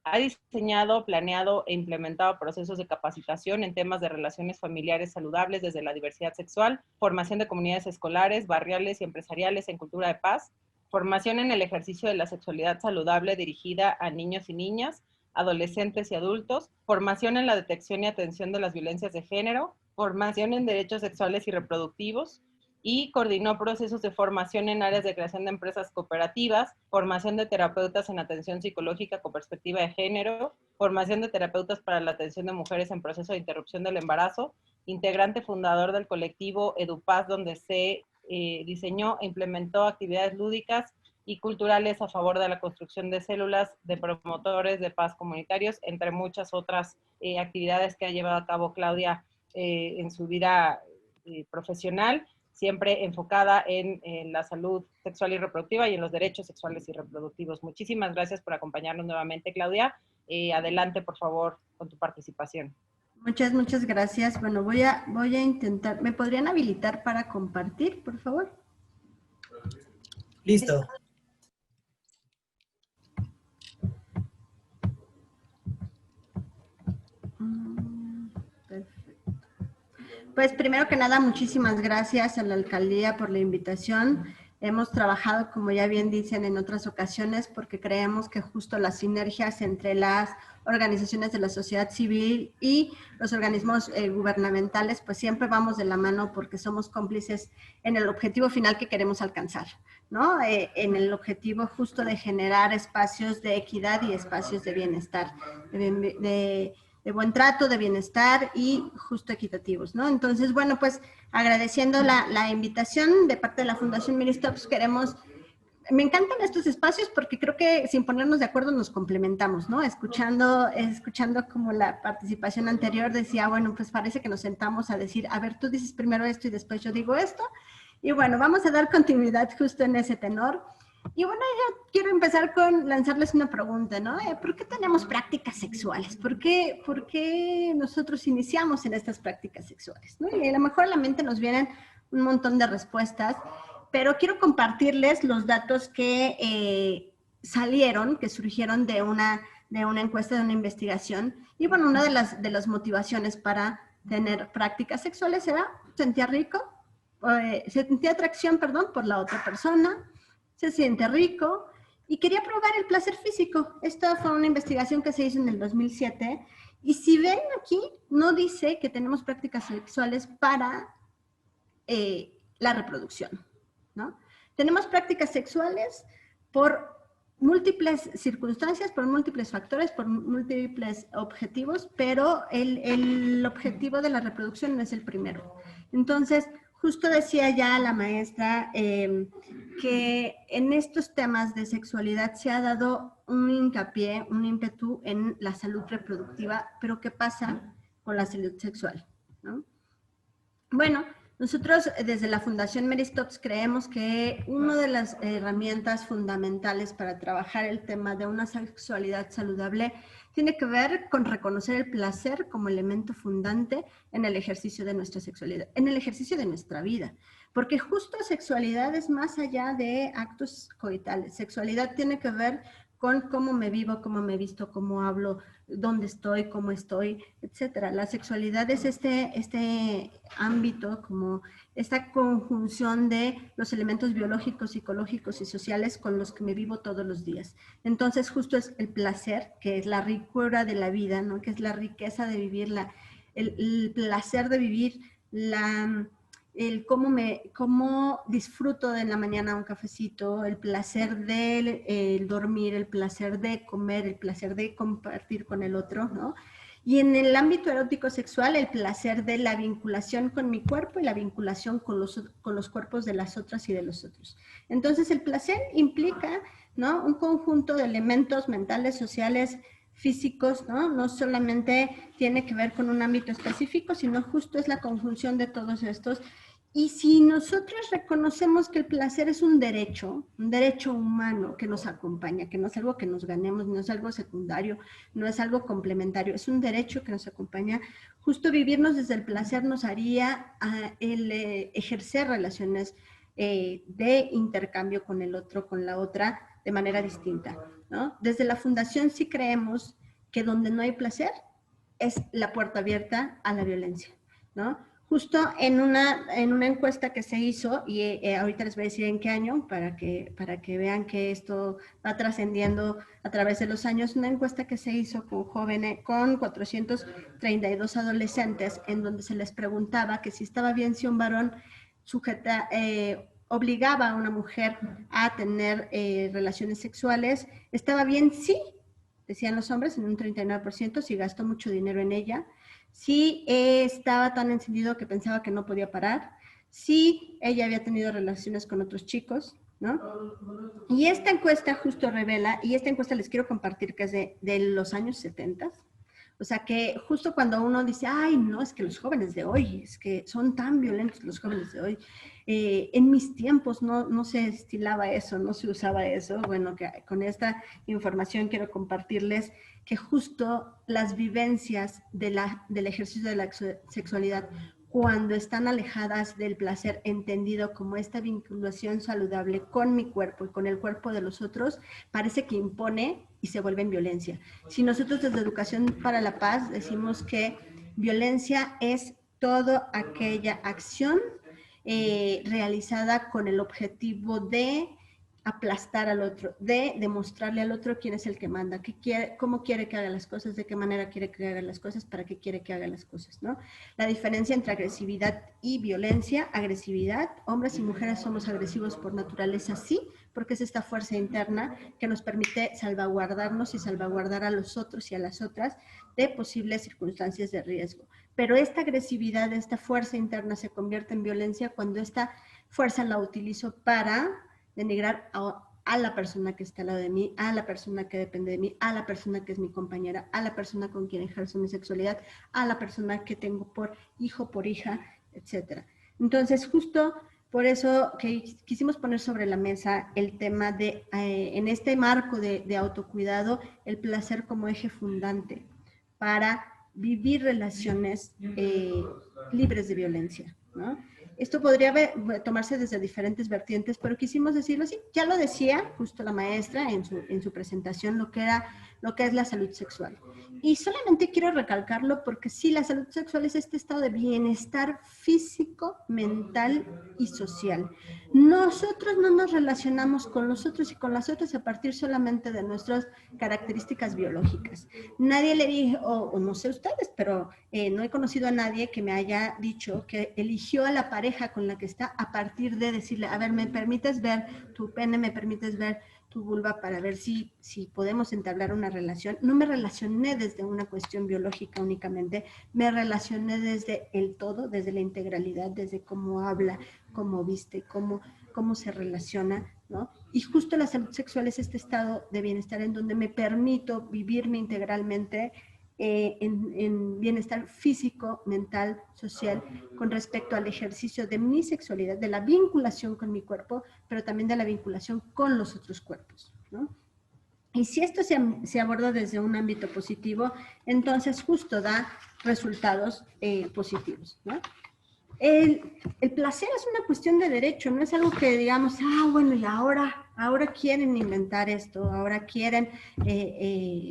Ha diseñado, planeado e implementado procesos de capacitación en temas de relaciones familiares saludables desde la diversidad sexual, formación de comunidades escolares, barriales y empresariales en cultura de paz, formación en el ejercicio de la sexualidad saludable dirigida a niños y niñas, adolescentes y adultos, formación en la detección y atención de las violencias de género, formación en derechos sexuales y reproductivos, y coordinó procesos de formación en áreas de creación de empresas cooperativas, formación de terapeutas en atención psicológica con perspectiva de género, formación de terapeutas para la atención de mujeres en proceso de interrupción del embarazo, integrante fundador del colectivo EduPaz, donde se diseñó e implementó actividades lúdicas y culturales a favor de la construcción de células de promotores de paz comunitarios, entre muchas otras actividades que ha llevado a cabo Claudia en su vida profesional, siempre enfocada en la salud sexual y reproductiva y en los derechos sexuales y reproductivos. Muchísimas gracias por acompañarnos nuevamente, Claudia. Adelante, por favor, con tu participación. Muchas gracias. Bueno, voy a intentar. ¿Me podrían habilitar para compartir, por favor? Listo. Perfecto. Pues primero que nada, muchísimas gracias a la alcaldía por la invitación. Hemos trabajado, como ya bien dicen, en otras ocasiones porque creemos que justo las sinergias entre las organizaciones de la sociedad civil y los organismos gubernamentales, pues siempre vamos de la mano porque somos cómplices en el objetivo final que queremos alcanzar, ¿no? En el objetivo justo de generar espacios de equidad y espacios de bienestar, de buen trato, de bienestar y justo equitativos, ¿no? Entonces, bueno, pues agradeciendo la invitación de parte de la Fundación Miristops, me encantan estos espacios porque creo que sin ponernos de acuerdo nos complementamos, ¿no? Escuchando como la participación anterior decía, bueno, pues parece que nos sentamos a decir, a ver, tú dices primero esto y después yo digo esto. Y bueno, vamos a dar continuidad justo en ese tenor. Y bueno, yo quiero empezar con lanzarles una pregunta, ¿no? ¿Por qué tenemos prácticas sexuales? ¿Por qué nosotros iniciamos en estas prácticas sexuales? ¿No? Y a lo mejor a la mente nos vienen un montón de respuestas, pero quiero compartirles los datos que salieron, que surgieron de una encuesta, de una investigación. Y bueno, una de las motivaciones para tener prácticas sexuales era sentía atracción, por la otra persona, se siente rico y quería probar el placer físico. Esta fue una investigación que se hizo en el 2007 y si ven aquí, no dice que tenemos prácticas sexuales para la reproducción, ¿no? Tenemos prácticas sexuales por múltiples circunstancias, por múltiples factores, por múltiples objetivos, pero el objetivo de la reproducción no es el primero. Entonces, justo decía ya la maestra que en estos temas de sexualidad se ha dado un hincapié, un ímpetu en la salud reproductiva, pero ¿qué pasa con la salud sexual? ¿No? Bueno, nosotros desde la Fundación Miristops creemos que una de las herramientas fundamentales para trabajar el tema de una sexualidad saludable tiene que ver con reconocer el placer como elemento fundante en el ejercicio de nuestra sexualidad, en el ejercicio de nuestra vida. Porque justo sexualidad es más allá de actos coitales. Sexualidad tiene que ver con cómo me vivo, cómo me visto, cómo hablo, dónde estoy, cómo estoy, etcétera. La sexualidad es este ámbito, como esta conjunción de los elementos biológicos, psicológicos y sociales con los que me vivo todos los días. Entonces, justo es el placer, que es la ricura de la vida, ¿no? Que es la riqueza de vivir, el placer de vivir, el cómo disfruto en la mañana un cafecito, el placer de dormir, el placer de comer, el placer de compartir con el otro, ¿no? Y en el ámbito erótico sexual, el placer de la vinculación con mi cuerpo y la vinculación con los cuerpos de las otras y de los otros. Entonces, el placer implica, ¿no?, un conjunto de elementos mentales, sociales, físicos, ¿no? No solamente tiene que ver con un ámbito específico, sino justo es la conjunción de todos estos. Y si nosotros reconocemos que el placer es un derecho humano que nos acompaña, que no es algo que nos ganemos, no es algo secundario, no es algo complementario, es un derecho que nos acompaña, justo vivirnos desde el placer nos haría ejercer relaciones de intercambio con el otro, con la otra, de manera distinta, ¿no? Desde la Fundación sí creemos que donde no hay placer es la puerta abierta a la violencia, ¿no? Justo en una encuesta que se hizo, y ahorita les voy a decir en qué año, para que vean que esto va trascendiendo a través de los años, una encuesta que se hizo con jóvenes, con 432 adolescentes, en donde se les preguntaba que si estaba bien si un varón obligaba a una mujer a tener relaciones sexuales, estaba bien sí, decían los hombres, en un 39%, si gastó mucho dinero en ella, si estaba tan encendido que pensaba que no podía parar, si ella había tenido relaciones con otros chicos, ¿no? Y esta encuesta justo revela, y esta encuesta les quiero compartir que es de los años 70, o sea que justo cuando uno dice, ay, no, es que los jóvenes de hoy, es que son tan violentos los jóvenes de hoy, en mis tiempos no se estilaba eso, no se usaba eso. Bueno, que con esta información quiero compartirles que justo las vivencias del ejercicio de la sexualidad, cuando están alejadas del placer entendido como esta vinculación saludable con mi cuerpo y con el cuerpo de los otros, parece que impone y se vuelve en violencia. Si nosotros desde Educación para la Paz decimos que violencia es toda aquella acción realizada con el objetivo de aplastar al otro, de demostrarle al otro quién es el que manda, qué quiere, cómo quiere que haga las cosas, de qué manera quiere que haga las cosas, para qué quiere que haga las cosas, ¿no? La diferencia entre agresividad y violencia: agresividad, hombres y mujeres somos agresivos por naturaleza, sí, porque es esta fuerza interna que nos permite salvaguardarnos y salvaguardar a los otros y a las otras de posibles circunstancias de riesgo. Pero esta agresividad, esta fuerza interna se convierte en violencia cuando esta fuerza la utilizo para denigrar a la persona que está al lado de mí, a la persona que depende de mí, a la persona que es mi compañera, a la persona con quien ejerzo mi sexualidad, a la persona que tengo por hijo, por hija, etc. Entonces, justo por eso que quisimos poner sobre la mesa el tema de, en este marco de autocuidado, el placer como eje fundante para vivir relaciones libres de violencia, ¿no? Esto podría tomarse desde diferentes vertientes, pero quisimos decirlo así. Ya lo decía justo la maestra en su presentación, lo que es la salud sexual. Y solamente quiero recalcarlo porque sí, la salud sexual es este estado de bienestar físico, mental y social. Nosotros no nos relacionamos con los otros y con las otras a partir solamente de nuestras características biológicas. Nadie le dijo, o no sé ustedes, pero no he conocido a nadie que me haya dicho que eligió a la pareja con la que está a partir de decirle, a ver, ¿me permites ver tu pene? ¿Me permites ver tu vulva para ver si podemos entablar una relación? No me relacioné desde una cuestión biológica únicamente, me relacioné desde el todo, desde la integralidad, desde cómo habla, cómo viste, cómo se relaciona, ¿no? Y justo la salud sexual es este estado de bienestar en donde me permito vivirme integralmente en bienestar físico, mental, social, con respecto al ejercicio de mi sexualidad, de la vinculación con mi cuerpo, pero también de la vinculación con los otros cuerpos, ¿no? Y si esto se aborda desde un ámbito positivo, entonces justo da resultados positivos, ¿no? El placer es una cuestión de derecho, no es algo que digamos, bueno, y ahora quieren inventar esto, ahora quieren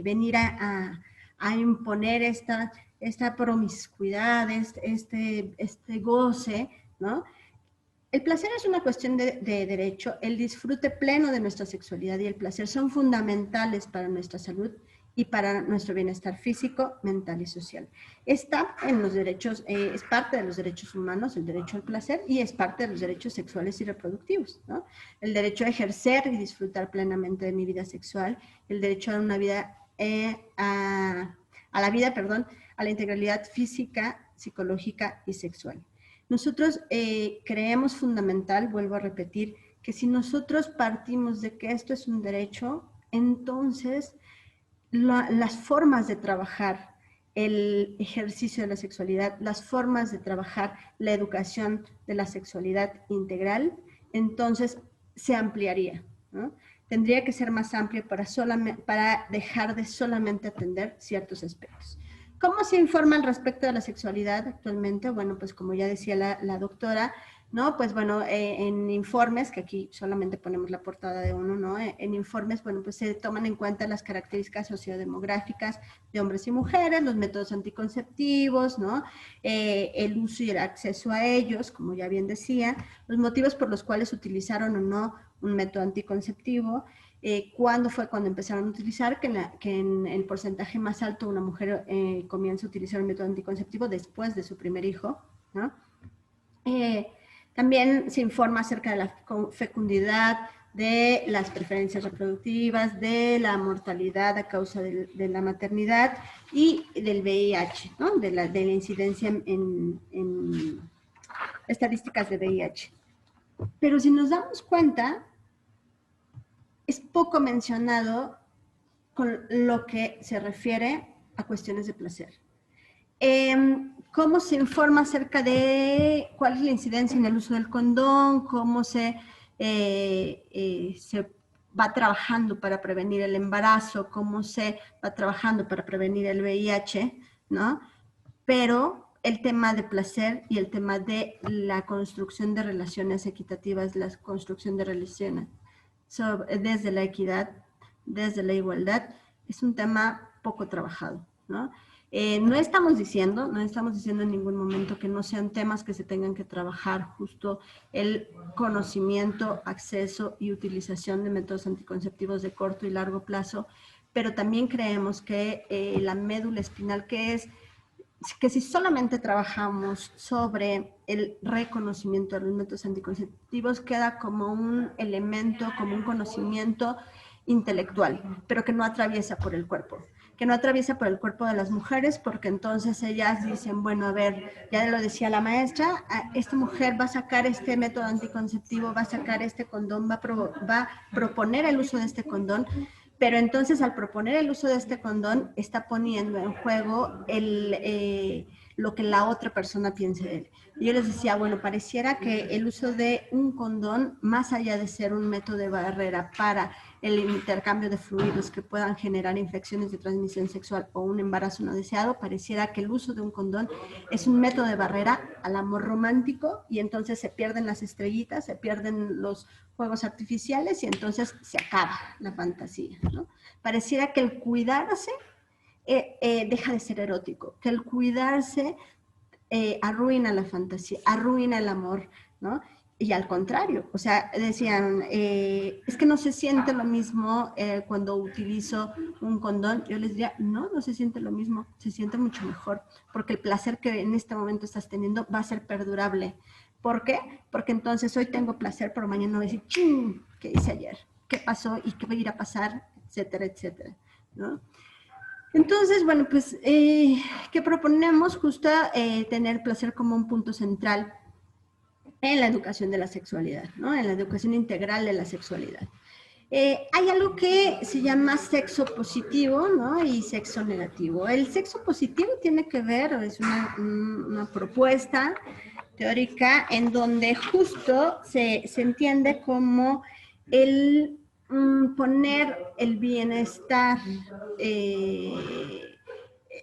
venir a imponer esta promiscuidad, este goce, ¿no? El placer es una cuestión de derecho. El disfrute pleno de nuestra sexualidad y el placer son fundamentales para nuestra salud y para nuestro bienestar físico, mental y social. Está en los derechos, es parte de los derechos humanos, el derecho al placer, y es parte de los derechos sexuales y reproductivos, ¿no? El derecho a ejercer y disfrutar plenamente de mi vida sexual, el derecho a una vida, a la integralidad física, psicológica y sexual. Nosotros creemos fundamental, vuelvo a repetir, que si nosotros partimos de que esto es un derecho, entonces las formas de trabajar el ejercicio de la sexualidad, las formas de trabajar la educación de la sexualidad integral, entonces se ampliaría, ¿no? Tendría que ser más amplia para dejar de solamente atender ciertos aspectos. ¿Cómo se informa al respecto de la sexualidad actualmente? Bueno, pues como ya decía la doctora, ¿no? Pues bueno, en informes, que aquí solamente ponemos la portada de uno, ¿no? En informes, bueno, pues se toman en cuenta las características sociodemográficas de hombres y mujeres, los métodos anticonceptivos, ¿no? El uso y el acceso a ellos, como ya bien decía, los motivos por los cuales utilizaron o no un método anticonceptivo, cuándo fue cuando empezaron a utilizar, que en el porcentaje más alto una mujer comienza a utilizar un método anticonceptivo después de su primer hijo, ¿no? También se informa acerca de la fecundidad, de las preferencias reproductivas, de la mortalidad a causa de la maternidad y del VIH, ¿no? De la incidencia en estadísticas de VIH. Pero si nos damos cuenta, es poco mencionado con lo que se refiere a cuestiones de placer. ¿Cómo se informa acerca de cuál es la incidencia en el uso del condón? ¿Cómo se va trabajando para prevenir el embarazo? ¿Cómo se va trabajando para prevenir el VIH? ¿No? Pero el tema de placer y el tema de la construcción de relaciones equitativas, la construcción de relaciones desde la equidad, desde la igualdad, es un tema poco trabajado, ¿no? No estamos diciendo en ningún momento que no sean temas que se tengan que trabajar, justo el conocimiento, acceso y utilización de métodos anticonceptivos de corto y largo plazo, pero también creemos que la médula espinal, que si solamente trabajamos sobre el reconocimiento de los métodos anticonceptivos, queda como un elemento, como un conocimiento intelectual, pero que no atraviesa por el cuerpo. Que no atraviesa por el cuerpo de las mujeres, porque entonces ellas dicen, bueno, a ver, ya lo decía la maestra, esta mujer va a sacar este método anticonceptivo, va a sacar este condón, va a proponer el uso de este condón, pero entonces al proponer el uso de este condón está poniendo en juego lo que la otra persona piense de él. Y yo les decía, bueno, pareciera que el uso de un condón, más allá de ser un método de barrera para el intercambio de fluidos que puedan generar infecciones de transmisión sexual o un embarazo no deseado, pareciera que el uso de un condón es un método de barrera al amor romántico, y entonces se pierden las estrellitas, se pierden los juegos artificiales y entonces se acaba la fantasía, ¿no? Pareciera que el cuidarse deja de ser erótico, que el cuidarse arruina la fantasía, arruina el amor, ¿no? Y al contrario, o sea, decían, es que no se siente lo mismo cuando utilizo un condón. Yo les diría, no se siente lo mismo, se siente mucho mejor, porque el placer que en este momento estás teniendo va a ser perdurable. ¿Por qué? Porque entonces hoy tengo placer, pero mañana voy a decir, ¡ching! ¿Qué hice ayer? ¿Qué pasó? ¿Y qué va a ir a pasar? Etcétera, etcétera, ¿no? Entonces, bueno, pues, ¿qué proponemos? Justo tener placer como un punto central en la educación de la sexualidad, ¿no? En la educación integral de la sexualidad. Hay algo que se llama sexo positivo, ¿no? Y sexo negativo. El sexo positivo tiene que ver, es una propuesta teórica en donde justo se entiende como el poner el bienestar,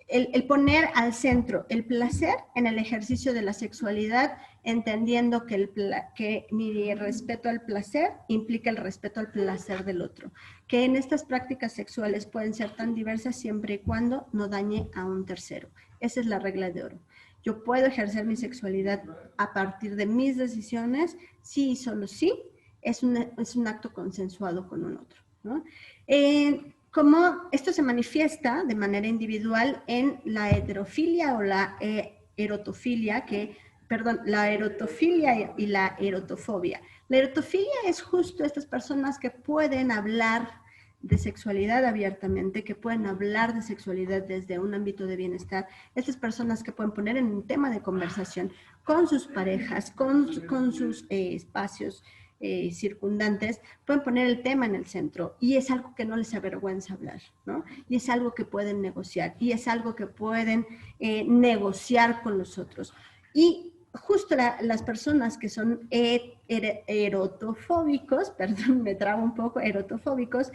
el poner al centro el placer en el ejercicio de la sexualidad, entendiendo que mi respeto al placer implica el respeto al placer del otro, que en estas prácticas sexuales pueden ser tan diversas siempre y cuando no dañe a un tercero. Esa es la regla de oro. Yo puedo ejercer mi sexualidad a partir de mis decisiones, sí y solo sí, es un acto consensuado con un otro, ¿no? Como esto se manifiesta de manera individual en la heterofilia o la erotofilia, la erotofilia y la erotofobia. La erotofilia es justo estas personas que pueden hablar de sexualidad abiertamente, que pueden hablar de sexualidad desde un ámbito de bienestar, estas personas que pueden poner en un tema de conversación con sus parejas, con sus espacios circundantes, pueden poner el tema en el centro, y es algo que no les avergüenza hablar, ¿no? Y es algo que pueden negociar, y es algo que pueden negociar con los otros. Y justo las personas que son erotofóbicos, perdón, me trabo un poco, erotofóbicos,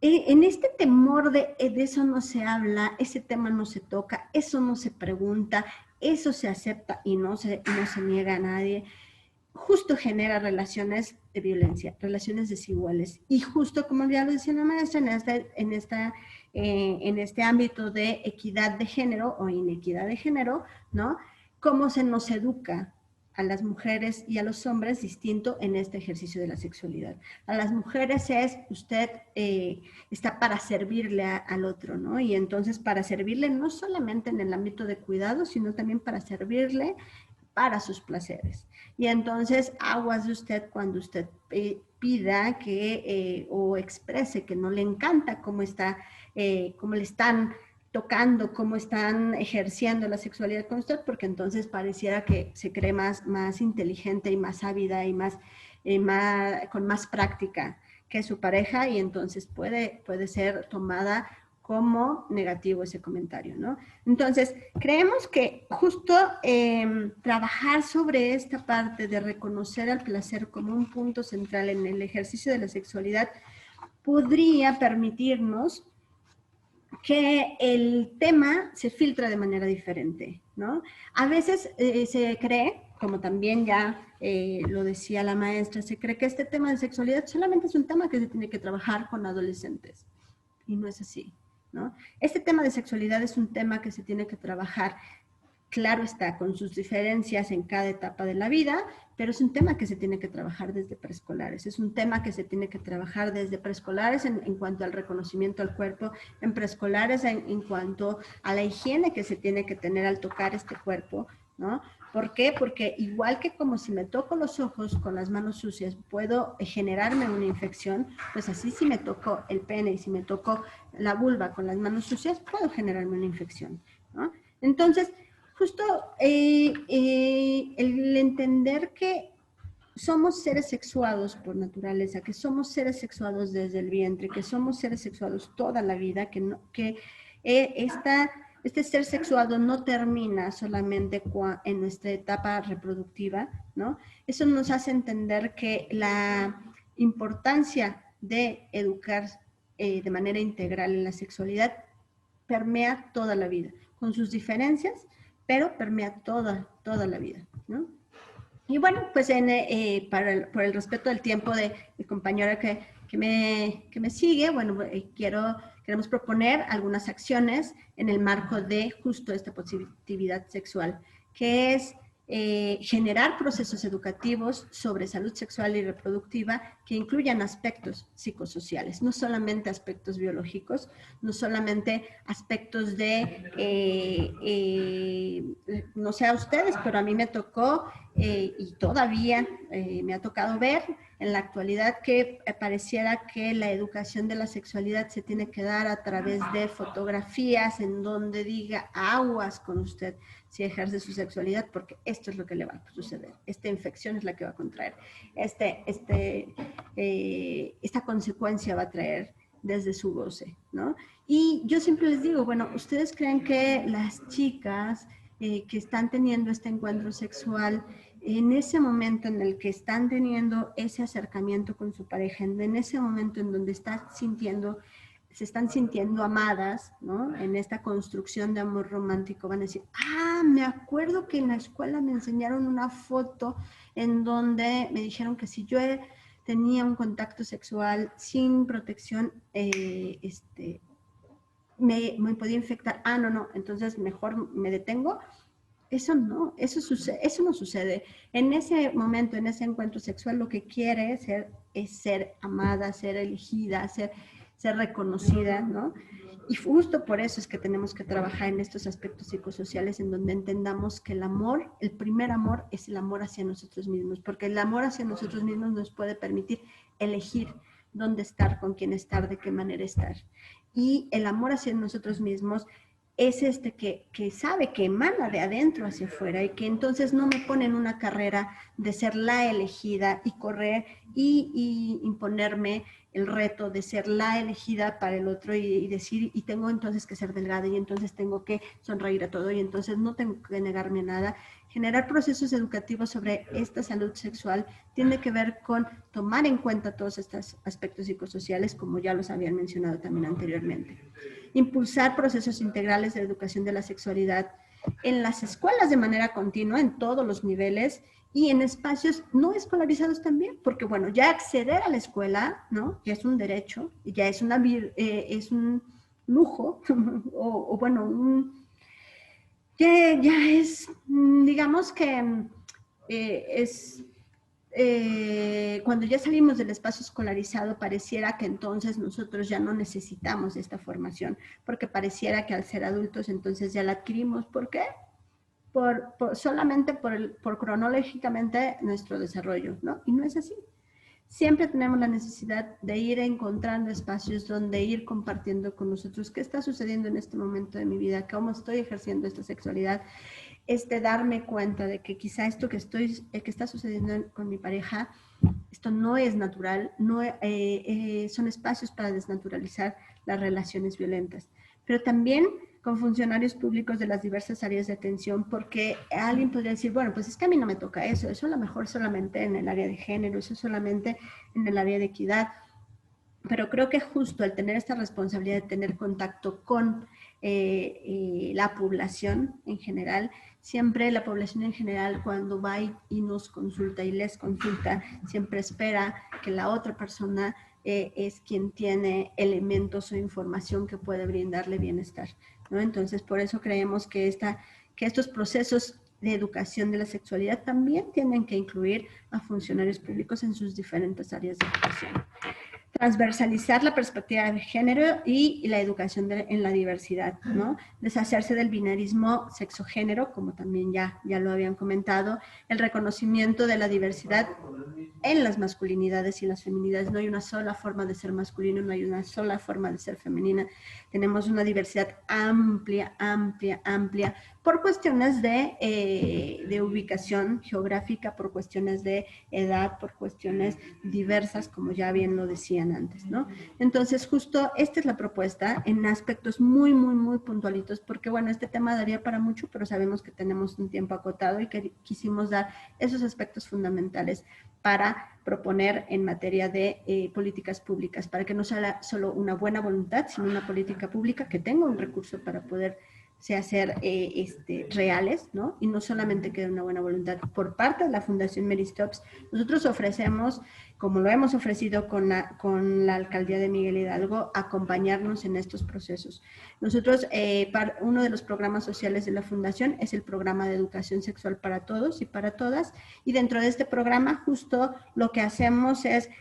en este temor de eso no se habla, ese tema no se toca, eso no se pregunta, eso se acepta y no se niega a nadie. justo genera relaciones de violencia, relaciones desiguales. Y justo como ya lo decía la maestra, en este ámbito de equidad de género o inequidad de género, ¿no? Cómo se nos educa a las mujeres y a los hombres distinto en este ejercicio de la sexualidad. A las mujeres es, usted está para servirle al otro, ¿no? Y entonces para servirle no solamente en el ámbito de cuidado, sino también para servirle para sus placeres. Y entonces aguas de usted cuando usted pida que o exprese que no le encanta cómo le están tocando, cómo están ejerciendo la sexualidad con usted, porque entonces pareciera que se cree más inteligente y más ávida y con más práctica que su pareja, y entonces puede ser tomada como negativo ese comentario, ¿no? Entonces, creemos que justo trabajar sobre esta parte de reconocer al placer como un punto central en el ejercicio de la sexualidad podría permitirnos que el tema se filtra de manera diferente, ¿no? A veces se cree, como también ya lo decía la maestra, se cree que este tema de sexualidad solamente es un tema que se tiene que trabajar con adolescentes, y no es así, ¿no? Este tema de sexualidad es un tema que se tiene que trabajar, claro está, con sus diferencias en cada etapa de la vida, pero es un tema que se tiene que trabajar desde preescolares, es un tema que se tiene que trabajar desde preescolares en cuanto al reconocimiento al cuerpo, en preescolares en cuanto a la higiene que se tiene que tener al tocar este cuerpo, ¿no? ¿Por qué? Porque igual que como si me toco los ojos con las manos sucias puedo generarme una infección, pues así si me toco el pene y si me toco la vulva con las manos sucias puedo generarme una infección, ¿no? Entonces, justo el entender que somos seres sexuados por naturaleza, que somos seres sexuados desde el vientre, que somos seres sexuados toda la vida, este ser sexuado no termina solamente en nuestra etapa reproductiva, ¿no? Eso nos hace entender que la importancia de educar de manera integral en la sexualidad permea toda la vida, con sus diferencias, pero permea toda la vida, ¿no? Y bueno, pues por el respeto del tiempo de mi compañera que me sigue, bueno, queremos proponer algunas acciones en el marco de justo esta positividad sexual, que es generar procesos educativos sobre salud sexual y reproductiva que incluyan aspectos psicosociales, no solamente aspectos biológicos, no solamente aspectos no sé a ustedes, pero a mí me tocó y todavía me ha tocado ver en la actualidad que pareciera que la educación de la sexualidad se tiene que dar a través de fotografías en donde diga aguas con usted si ejerce su sexualidad, porque esto es lo que le va a suceder. Esta infección es la que va a contraer. Esta consecuencia va a traer desde su goce, ¿no? Y yo siempre les digo, bueno, ¿ustedes creen que las chicas que están teniendo este encuentro sexual, en ese momento en el que están teniendo ese acercamiento con su pareja, en ese momento en donde se están sintiendo amadas, ¿no? En esta construcción de amor romántico, van a decir, me acuerdo que en la escuela me enseñaron una foto en donde me dijeron que si yo tenía un contacto sexual sin protección, me podía infectar. No, entonces mejor me detengo. Eso no sucede. En ese momento, en ese encuentro sexual, lo que quiere es ser amada, ser elegida, ser reconocida, ¿no? Y justo por eso es que tenemos que trabajar en estos aspectos psicosociales en donde entendamos que el primer amor es el amor hacia nosotros mismos, porque el amor hacia nosotros mismos nos puede permitir elegir dónde estar, con quién estar, de qué manera estar. Y el amor hacia nosotros mismos es que sabe que emana de adentro hacia afuera y que entonces no me pone en una carrera de ser la elegida y correr y imponerme el reto de ser la elegida para el otro y decir, y tengo entonces que ser delgada y entonces tengo que sonreír a todo y entonces no tengo que negarme a nada. Generar procesos educativos sobre esta salud sexual tiene que ver con tomar en cuenta todos estos aspectos psicosociales, como ya los habían mencionado también anteriormente. Impulsar procesos integrales de educación de la sexualidad en las escuelas de manera continua, en todos los niveles, y en espacios no escolarizados también, porque bueno, ya acceder a la escuela, ¿no? Ya es un derecho, ya es, es un lujo, o bueno, ya es, digamos que cuando ya salimos del espacio escolarizado, pareciera que entonces nosotros ya no necesitamos esta formación, porque pareciera que al ser adultos entonces ya la adquirimos. ¿Por qué? Solamente por cronológicamente nuestro desarrollo, ¿no? Y no es así. Siempre tenemos la necesidad de ir encontrando espacios donde ir compartiendo con nosotros qué está sucediendo en este momento de mi vida, cómo estoy ejerciendo esta sexualidad, darme cuenta de que quizá esto que está sucediendo con mi pareja, esto no es natural, son espacios para desnaturalizar las relaciones violentas. Pero también con funcionarios públicos de las diversas áreas de atención, porque alguien podría decir, bueno, pues es que a mí no me toca eso a lo mejor solamente en el área de género, eso solamente en el área de equidad. Pero creo que justo al tener esta responsabilidad de tener contacto con la población en general, siempre la población en general cuando va y nos consulta y les consulta, siempre espera que la otra persona es quien tiene elementos o información que puede brindarle bienestar, ¿no? Entonces, por eso creemos que estos procesos de educación de la sexualidad también tienen que incluir a funcionarios públicos en sus diferentes áreas de educación. Transversalizar la perspectiva de género y la educación en la diversidad, ¿no? Deshacerse del binarismo sexo-género, como también ya lo habían comentado, el reconocimiento de la diversidad en las masculinidades y las feminidades. No hay una sola forma de ser masculino, no hay una sola forma de ser femenina. Tenemos una diversidad amplia, por cuestiones de ubicación geográfica, por cuestiones de edad, por cuestiones diversas, como ya bien lo decían antes, ¿no? Entonces, justo esta es la propuesta en aspectos muy puntualitos, porque bueno, este tema daría para mucho, pero sabemos que tenemos un tiempo acotado y que quisimos dar esos aspectos fundamentales para proponer en materia de políticas públicas, para que no sea solo una buena voluntad, sino una política pública que tenga un recurso para poder hacer reales, ¿no? Y no solamente quede una buena voluntad. Por parte de la Fundación Mary Stopes, nosotros ofrecemos, como lo hemos ofrecido con la Alcaldía de Miguel Hidalgo, acompañarnos en estos procesos. Nosotros, uno de los programas sociales de la Fundación es el programa de educación sexual para todos y para todas, y dentro de este programa justo lo que hacemos es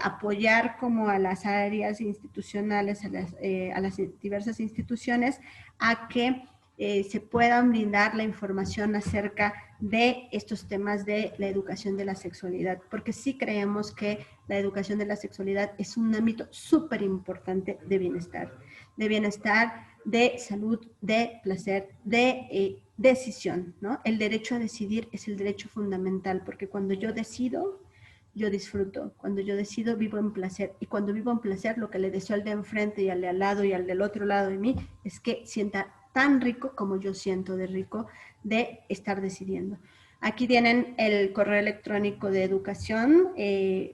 apoyar como a las áreas institucionales, a las diversas instituciones, a que se puedan brindar la información acerca de estos temas de la educación de la sexualidad, porque sí creemos que la educación de la sexualidad es un ámbito súper importante de bienestar, de salud, de placer, de decisión, ¿no? El derecho a decidir es el derecho fundamental, porque cuando yo decido, yo disfruto. Cuando yo decido, vivo en placer. Y cuando vivo en placer, lo que le deseo al de enfrente y al de al lado y al del otro lado de mí es que sienta tan rico como yo siento de rico de estar decidiendo. Aquí tienen el correo electrónico de educación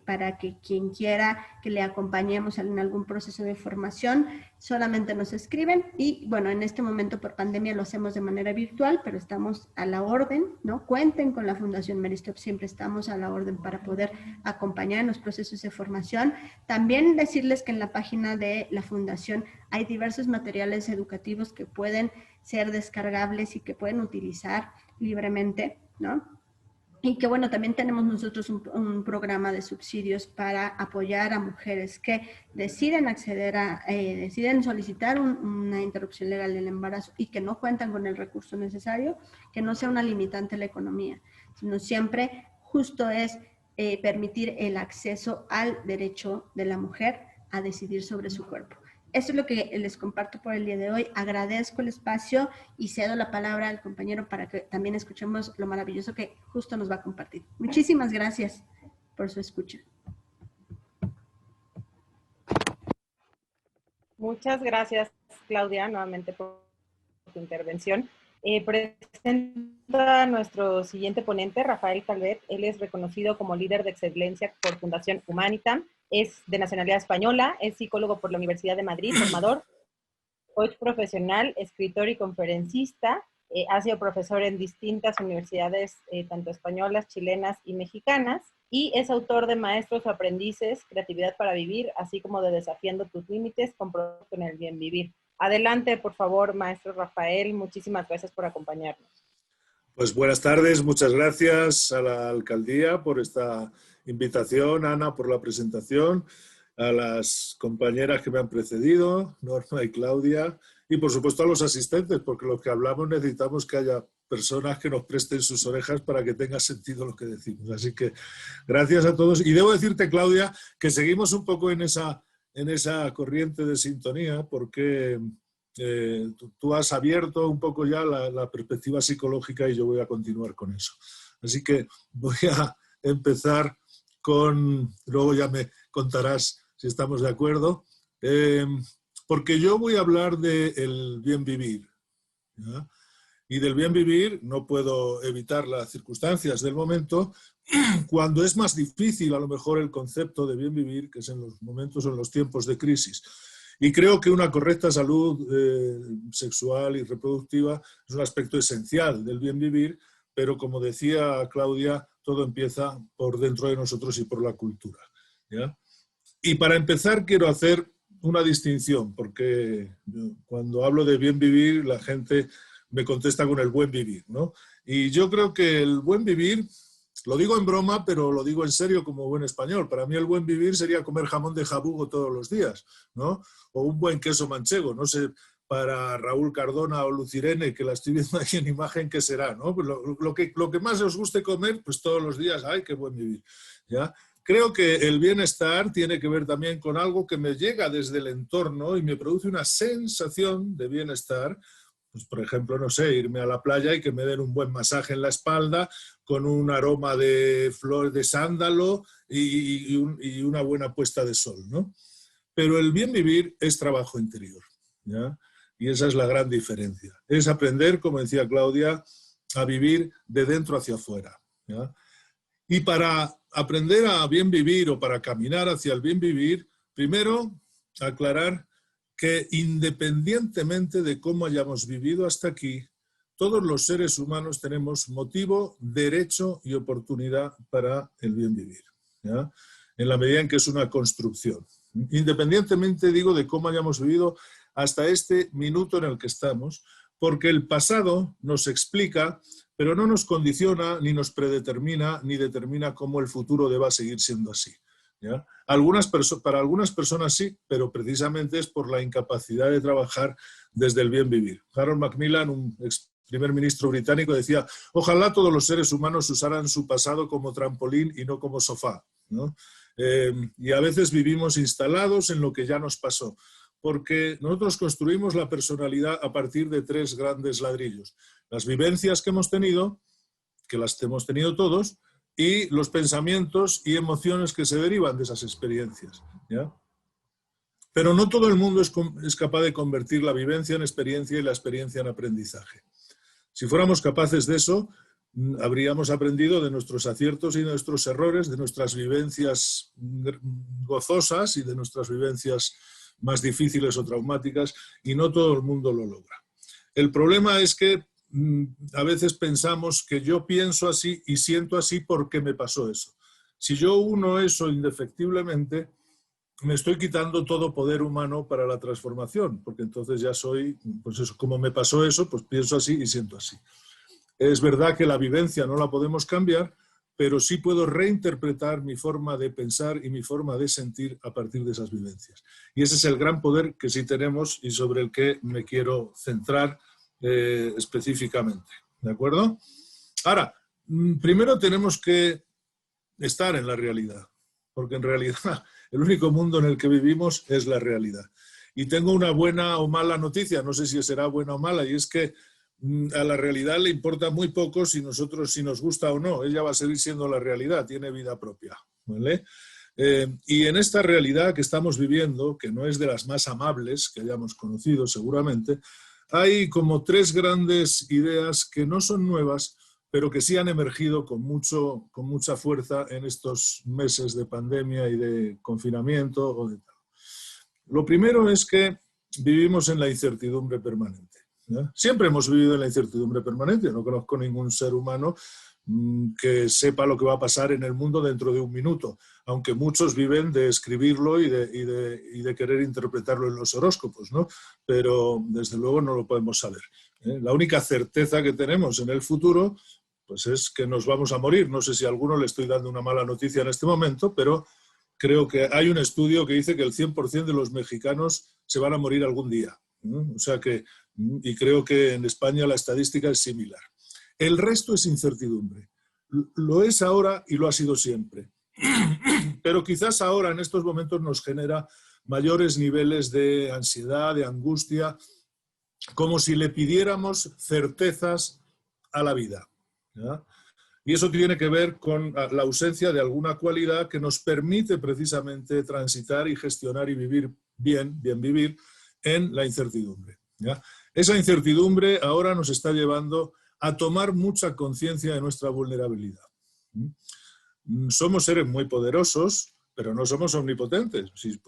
para que quien quiera que le acompañemos en algún proceso de formación, solamente nos escriben. Y bueno, en este momento por pandemia lo hacemos de manera virtual, pero estamos a la orden, ¿no? Cuenten con la Fundación Mary Stopes, siempre estamos a la orden para poder acompañar en los procesos de formación. También decirles que en la página de la Fundación hay diversos materiales educativos que pueden ser descargables y que pueden utilizar libremente, ¿no? Y que bueno, también tenemos nosotros un programa de subsidios para apoyar a mujeres que deciden deciden solicitar una interrupción legal del embarazo y que no cuentan con el recurso necesario, que no sea una limitante la economía, sino siempre justo es permitir el acceso al derecho de la mujer a decidir sobre su cuerpo. Eso es lo que les comparto por el día de hoy. Agradezco el espacio y cedo la palabra al compañero para que también escuchemos lo maravilloso que justo nos va a compartir. Muchísimas gracias por su escucha. Muchas gracias, Claudia, nuevamente por tu intervención. Presento a nuestro siguiente ponente, Rafael Calvet. Él es reconocido como líder de excelencia por Fundación Humanitam. Es de nacionalidad española, es psicólogo por la Universidad de Madrid, formador coach profesional, escritor y conferencista. Ha sido profesor en distintas universidades, tanto españolas, chilenas y mexicanas, y es autor de Maestros o Aprendices, Creatividad para Vivir, así como de Desafiando tus Límites, Compromiso con el Bien Vivir. Adelante, por favor, maestro Rafael, muchísimas gracias por acompañarnos. Pues buenas tardes, muchas gracias a la alcaldía por esta invitación, Ana por la presentación, a las compañeras que me han precedido, Norma y Claudia, y por supuesto a los asistentes, porque lo que hablamos necesitamos que haya personas que nos presten sus orejas para que tenga sentido lo que decimos. Así que gracias a todos. Y debo decirte, Claudia, que seguimos un poco en esa corriente de sintonía, porque tú has abierto un poco ya la perspectiva psicológica y yo voy a continuar con eso. Así que voy a empezar con, luego ya me contarás si estamos de acuerdo, porque yo voy a hablar del bien vivir, ¿ya? Y del bien vivir no puedo evitar las circunstancias del momento, cuando es más difícil a lo mejor el concepto de bien vivir, que es en los momentos o en los tiempos de crisis. Y creo que una correcta salud sexual y reproductiva es un aspecto esencial del bien vivir, pero como decía Claudia, todo empieza por dentro de nosotros y por la cultura, ¿ya? Y para empezar quiero hacer una distinción, porque cuando hablo de bien vivir la gente me contesta con el buen vivir, ¿no? Y yo creo que el buen vivir, lo digo en broma, pero lo digo en serio como buen español. Para mí el buen vivir sería comer jamón de jabugo todos los días, ¿no? O un buen queso manchego, no sé, para Raúl Cardona o Lucirene, que la estoy viendo aquí en imagen, ¿qué será, no? Pues lo que más os guste comer, pues todos los días, ¡ay, qué buen vivir! ¿Ya? Creo que el bienestar tiene que ver también con algo que me llega desde el entorno y me produce una sensación de bienestar. Pues, por ejemplo, no sé, irme a la playa y que me den un buen masaje en la espalda con un aroma de flor de sándalo y una buena puesta de sol, ¿no? Pero el bien vivir es trabajo interior, ¿ya? Y esa es la gran diferencia. Es aprender, como decía Claudia, a vivir de dentro hacia afuera, ¿ya? Y para aprender a bien vivir o para caminar hacia el bien vivir, primero aclarar que independientemente de cómo hayamos vivido hasta aquí, todos los seres humanos tenemos motivo, derecho y oportunidad para el bien vivir, ¿ya? En la medida en que es una construcción. Independientemente, digo, de cómo hayamos vivido hasta este minuto en el que estamos, porque el pasado nos explica, pero no nos condiciona, ni nos predetermina, ni determina cómo el futuro deba seguir siendo así, ¿ya? Para algunas personas sí, pero precisamente es por la incapacidad de trabajar desde el bien vivir. Harold Macmillan, un ex primer ministro británico, decía: ojalá todos los seres humanos usaran su pasado como trampolín y no como sofá, ¿no? Y a veces vivimos instalados en lo que ya nos pasó, porque nosotros construimos la personalidad a partir de 3 grandes ladrillos: las vivencias que hemos tenido, que las hemos tenido todos, y los pensamientos y emociones que se derivan de esas experiencias, ¿ya? Pero no todo el mundo es capaz de convertir la vivencia en experiencia y la experiencia en aprendizaje. Si fuéramos capaces de eso, habríamos aprendido de nuestros aciertos y de nuestros errores, de nuestras vivencias gozosas y de nuestras vivencias más difíciles o traumáticas, y no todo el mundo lo logra. El problema es que a veces pensamos que yo pienso así y siento así porque me pasó eso. Si yo uno eso indefectiblemente, me estoy quitando todo poder humano para la transformación, porque entonces ya soy, pues eso, como me pasó eso, pues pienso así y siento así. Es verdad que la vivencia no la podemos cambiar, pero sí puedo reinterpretar mi forma de pensar y mi forma de sentir a partir de esas vivencias. Y ese es el gran poder que sí tenemos y sobre el que me quiero centrar específicamente. ¿De acuerdo? Ahora, primero tenemos que estar en la realidad, porque en realidad el único mundo en el que vivimos es la realidad. Y tengo una buena o mala noticia, no sé si será buena o mala, y es que a la realidad le importa muy poco si nos gusta o no. Ella va a seguir siendo la realidad, tiene vida propia, ¿vale? Y en esta realidad que estamos viviendo, que no es de las más amables que hayamos conocido seguramente, hay como 3 grandes ideas que no son nuevas, pero que sí han emergido con mucha fuerza en estos meses de pandemia y de confinamiento. Lo primero es que vivimos en la incertidumbre permanente. ¿Ya? Siempre hemos vivido en la incertidumbre permanente. No conozco ningún ser humano que sepa lo que va a pasar en el mundo dentro de un minuto, aunque muchos viven de escribirlo y de querer interpretarlo en los horóscopos, ¿no? Pero desde luego no lo podemos saber. La única certeza que tenemos en el futuro pues es que nos vamos a morir. No sé si a alguno le estoy dando una mala noticia en este momento, pero creo que hay un estudio que dice que el 100% de los mexicanos se van a morir algún día. O sea que, y creo que en España la estadística es similar. El resto es incertidumbre. Lo es ahora y lo ha sido siempre. Pero quizás ahora, en estos momentos, nos genera mayores niveles de ansiedad, de angustia, como si le pidiéramos certezas a la vida, ¿ya? Y eso tiene que ver con la ausencia de alguna cualidad que nos permite precisamente transitar y gestionar y vivir bien vivir en la incertidumbre, ¿ya? Esa incertidumbre ahora nos está llevando a tomar mucha conciencia de nuestra vulnerabilidad. Somos seres muy poderosos, pero no somos omnipotentes. Si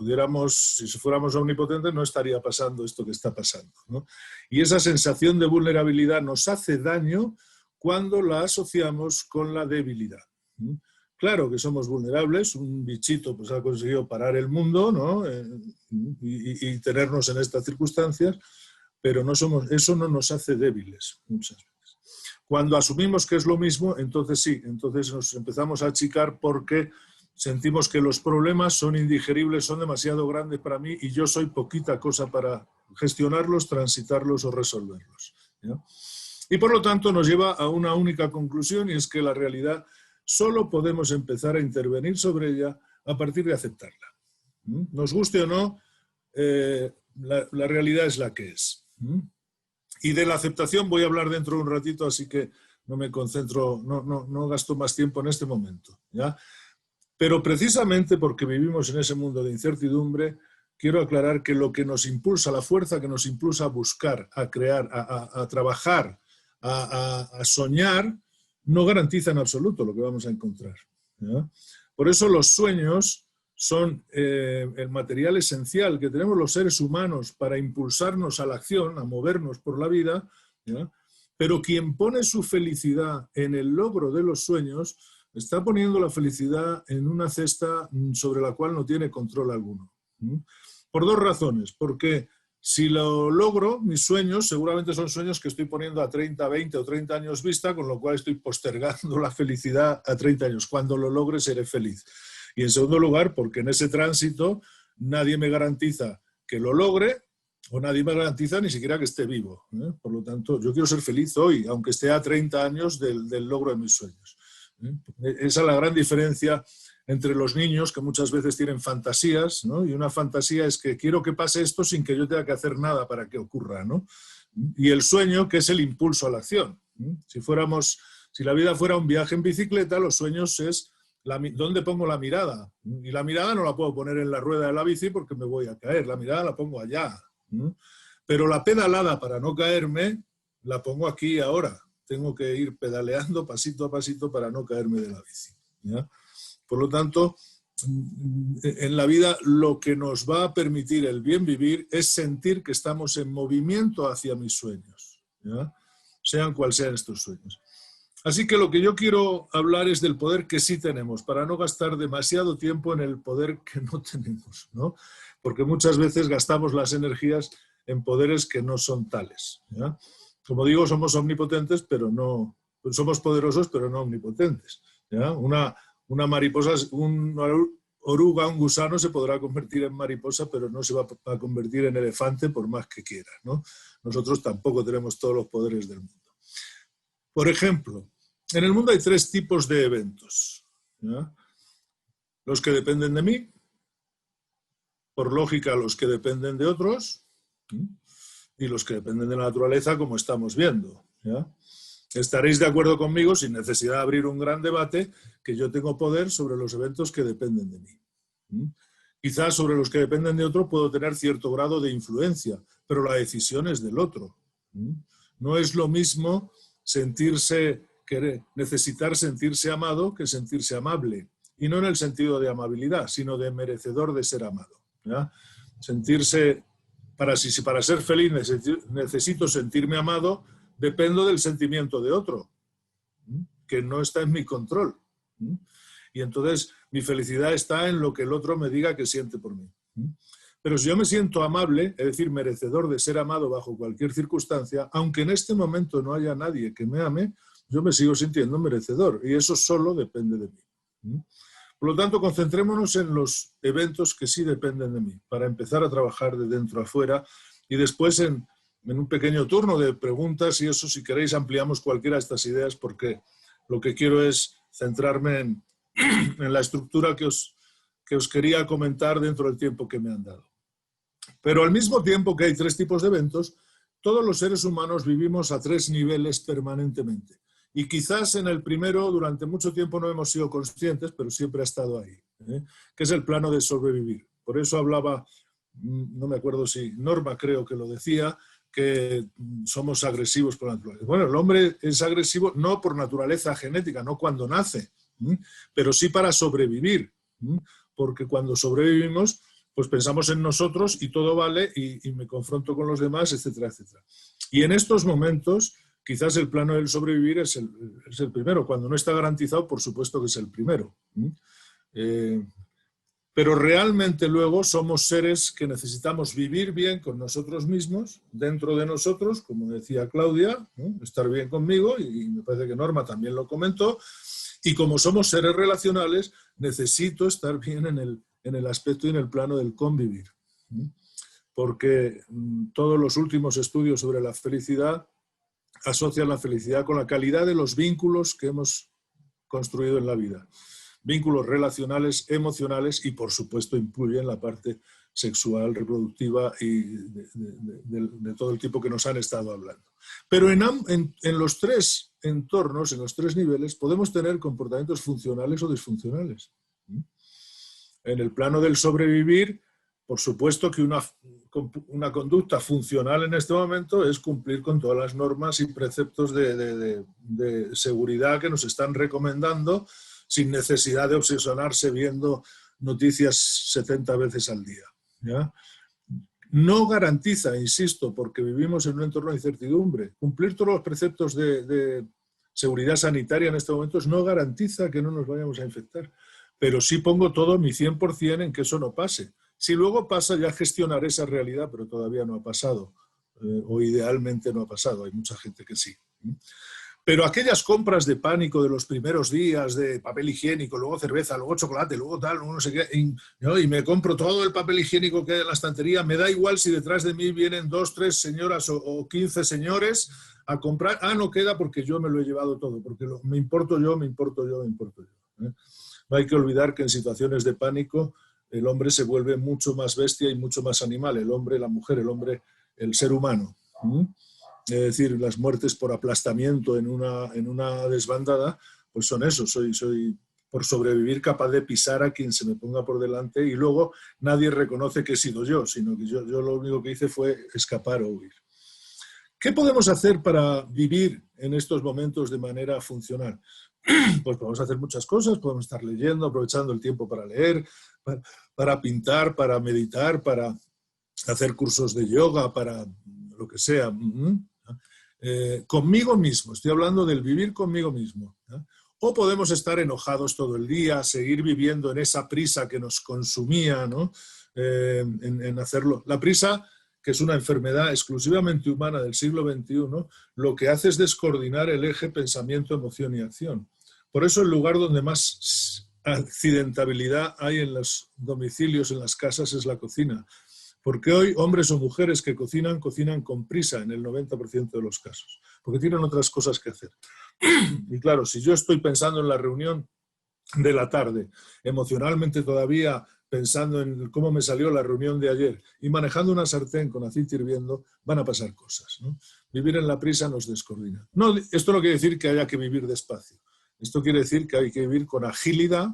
fuéramos omnipotentes no estaría pasando esto que está pasando, ¿no? Y esa sensación de vulnerabilidad nos hace daño cuando la asociamos con la debilidad. Claro que somos vulnerables, un bichito pues ha conseguido parar el mundo, ¿no? y tenernos en estas circunstancias, pero eso no nos hace débiles muchas veces. Cuando asumimos que es lo mismo, entonces sí, entonces nos empezamos a achicar porque sentimos que los problemas son indigeribles, son demasiado grandes para mí y yo soy poquita cosa para gestionarlos, transitarlos o resolverlos, ¿ya? Y por lo tanto nos lleva a una única conclusión, y es que la realidad solo podemos empezar a intervenir sobre ella a partir de aceptarla. Nos guste o no, la realidad es la que es. Y de la aceptación voy a hablar dentro de un ratito, así que no me concentro, no gasto más tiempo en este momento, ¿ya? Pero precisamente porque vivimos en ese mundo de incertidumbre, quiero aclarar que lo que nos impulsa, la fuerza que nos impulsa a buscar, a crear, a trabajar, a soñar, no garantiza en absoluto lo que vamos a encontrar, ¿ya? Por eso los sueños son el material esencial que tenemos los seres humanos para impulsarnos a la acción, a movernos por la vida, ¿ya? Pero quien pone su felicidad en el logro de los sueños está poniendo la felicidad en una cesta sobre la cual no tiene control alguno. Por dos razones. Porque si lo logro, mis sueños seguramente son sueños que estoy poniendo a 30, 20 o 30 años vista, con lo cual estoy postergando la felicidad a 30 años. Cuando lo logre seré feliz. Y en segundo lugar, porque en ese tránsito nadie me garantiza que lo logre o nadie me garantiza ni siquiera que esté vivo, ¿eh? Por lo tanto, yo quiero ser feliz hoy, aunque esté a 30 años del logro de mis sueños. Esa es la gran diferencia entre los niños, que muchas veces tienen fantasías, ¿no? Y una fantasía es que quiero que pase esto sin que yo tenga que hacer nada para que ocurra, ¿no? Y el sueño, que es el impulso a la acción. Si la vida fuera un viaje en bicicleta, los sueños es ¿dónde pongo la mirada? Y la mirada no la puedo poner en la rueda de la bici porque me voy a caer, la mirada la pongo allá. Pero la pedalada para no caerme la pongo aquí ahora. Tengo que ir pedaleando pasito a pasito para no caerme de la bici, ¿ya? Por lo tanto, en la vida lo que nos va a permitir el bien vivir es sentir que estamos en movimiento hacia mis sueños, ¿ya? Sean cuales sean estos sueños. Así que lo que yo quiero hablar es del poder que sí tenemos, para no gastar demasiado tiempo en el poder que no tenemos, ¿no? Porque muchas veces gastamos las energías en poderes que no son tales, ¿ya? Como digo, somos omnipotentes, pero no, somos poderosos, pero no omnipotentes, ¿ya? Una mariposa, una oruga, un gusano se podrá convertir en mariposa, pero no se va a convertir en elefante por más que quiera, ¿no? Nosotros tampoco tenemos todos los poderes del mundo. Por ejemplo, en el mundo hay tres tipos de eventos, ¿ya? Los que dependen de mí, por lógica los que dependen de otros, y los que dependen de la naturaleza, como estamos viendo, ¿ya? Estaréis de acuerdo conmigo, sin necesidad de abrir un gran debate, que yo tengo poder sobre los eventos que dependen de mí. Quizás sobre los que dependen de otro puedo tener cierto grado de influencia, pero la decisión es del otro. No es lo mismo necesitar sentirse amado que sentirse amable. Y no en el sentido de amabilidad, sino de merecedor de ser amado, ¿ya? Sentirse si para ser feliz necesito sentirme amado, dependo del sentimiento de otro, que no está en mi control. Y entonces mi felicidad está en lo que el otro me diga que siente por mí. Pero si yo me siento amable, es decir, merecedor de ser amado bajo cualquier circunstancia, aunque en este momento no haya nadie que me ame, yo me sigo sintiendo merecedor, y eso solo depende de mí. Por lo tanto, concentrémonos en los eventos que sí dependen de mí, para empezar a trabajar de dentro a fuera, y después en un pequeño turno de preguntas y eso, si queréis, ampliamos cualquiera de estas ideas, porque lo que quiero es centrarme en la estructura que os quería comentar dentro del tiempo que me han dado. Pero al mismo tiempo que hay 3 tipos de eventos, todos los seres humanos vivimos a 3 niveles permanentemente. Y quizás en el primero durante mucho tiempo no hemos sido conscientes, pero siempre ha estado ahí, que es el plano de sobrevivir. Por eso hablaba, no me acuerdo si Norma creo que lo decía, que somos agresivos por naturaleza. Bueno, el hombre es agresivo no por naturaleza genética, no cuando nace, pero sí para sobrevivir, porque cuando sobrevivimos pues pensamos en nosotros y todo vale y me confronto con los demás, etcétera, etcétera. Y en estos momentos quizás el plano del sobrevivir es el primero. Cuando no está garantizado, por supuesto que es el primero. Pero realmente luego somos seres que necesitamos vivir bien con nosotros mismos, dentro de nosotros, como decía Claudia, estar bien conmigo, y me parece que Norma también lo comentó, y como somos seres relacionales, necesito estar bien en el aspecto y en el plano del convivir. Porque todos los últimos estudios sobre la felicidad asocian la felicidad con la calidad de los vínculos que hemos construido en la vida. Vínculos relacionales, emocionales y, por supuesto, incluyen la parte sexual, reproductiva y de todo el tipo que nos han estado hablando. Pero en los 3 entornos, en los 3 niveles, podemos tener comportamientos funcionales o disfuncionales. En el plano del sobrevivir, por supuesto que una conducta funcional en este momento es cumplir con todas las normas y preceptos de seguridad que nos están recomendando, sin necesidad de obsesionarse viendo noticias 70 veces al día, ¿ya? No garantiza, insisto, porque vivimos en un entorno de incertidumbre, cumplir todos los preceptos de seguridad sanitaria en estos momentos no garantiza que no nos vayamos a infectar, pero sí pongo todo mi 100% en que eso no pase. Si luego pasa, ya gestionaré esa realidad, pero todavía no ha pasado, o idealmente no ha pasado, hay mucha gente que sí. Pero aquellas compras de pánico de los primeros días, de papel higiénico, luego cerveza, luego chocolate, luego tal, luego no sé qué, y me compro todo el papel higiénico que hay en la estantería, me da igual si detrás de mí vienen 2, 3 señoras o 15 señores a comprar, no queda porque yo me lo he llevado todo, porque me importo yo. No hay que olvidar que en situaciones de pánico el hombre se vuelve mucho más bestia y mucho más animal, el hombre, la mujer, el ser humano. Es decir, las muertes por aplastamiento en una desbandada, pues son eso, soy por sobrevivir capaz de pisar a quien se me ponga por delante y luego nadie reconoce que he sido yo, sino que yo lo único que hice fue escapar o huir. ¿Qué podemos hacer para vivir en estos momentos de manera funcional? Pues podemos hacer muchas cosas, podemos estar leyendo, aprovechando el tiempo para leer, para pintar, para meditar, para hacer cursos de yoga, para lo que sea. Conmigo mismo, estoy hablando del vivir conmigo mismo. O podemos estar enojados todo el día, seguir viviendo en esa prisa que nos consumía, ¿no? En hacerlo. La prisa, que es una enfermedad exclusivamente humana del siglo XXI, lo que hace es descoordinar el eje pensamiento, emoción y acción. Por eso el lugar donde más accidentabilidad hay en los domicilios, en las casas, es la cocina. Porque hoy hombres o mujeres que cocinan con prisa en el 90% de los casos, porque tienen otras cosas que hacer. Y claro, si yo estoy pensando en la reunión de la tarde, emocionalmente todavía pensando en cómo me salió la reunión de ayer y manejando una sartén con aceite hirviendo, van a pasar cosas, ¿no? Vivir en la prisa nos descoordina. No, esto no quiere decir que haya que vivir despacio. Esto quiere decir que hay que vivir con agilidad,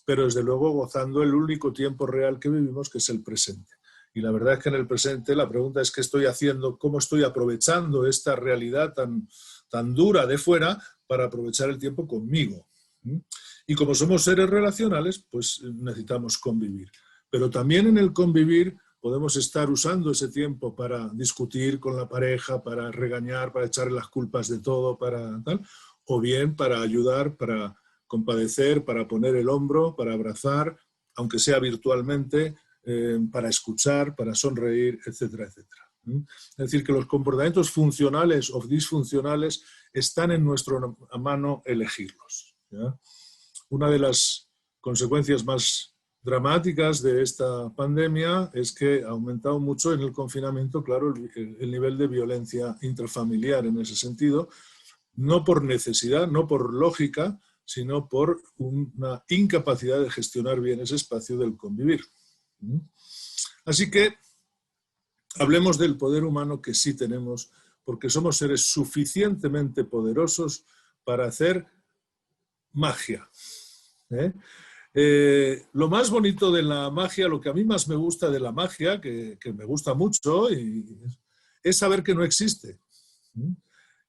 pero desde luego gozando el único tiempo real que vivimos, que es el presente. Y la verdad es que en el presente la pregunta es qué estoy haciendo, cómo estoy aprovechando esta realidad tan dura de fuera para aprovechar el tiempo conmigo. Y como somos seres relacionales, pues necesitamos convivir. Pero también en el convivir podemos estar usando ese tiempo para discutir con la pareja, para regañar, para echarle las culpas de todo, para tal, o bien para ayudar, para compadecer, para poner el hombro, para abrazar, aunque sea virtualmente, para escuchar, para sonreír, etcétera, etcétera. Es decir, que los comportamientos funcionales o disfuncionales están en nuestra mano elegirlos, ¿ya? Una de las consecuencias más dramáticas de esta pandemia es que ha aumentado mucho en el confinamiento, claro, el nivel de violencia intrafamiliar en ese sentido, no por necesidad, no por lógica, sino por una incapacidad de gestionar bien ese espacio del convivir. Así que hablemos del poder humano que sí tenemos, porque somos seres suficientemente poderosos para hacer magia. Lo más bonito de la magia, lo que a mí más me gusta de la magia, que me gusta mucho, es saber que no existe.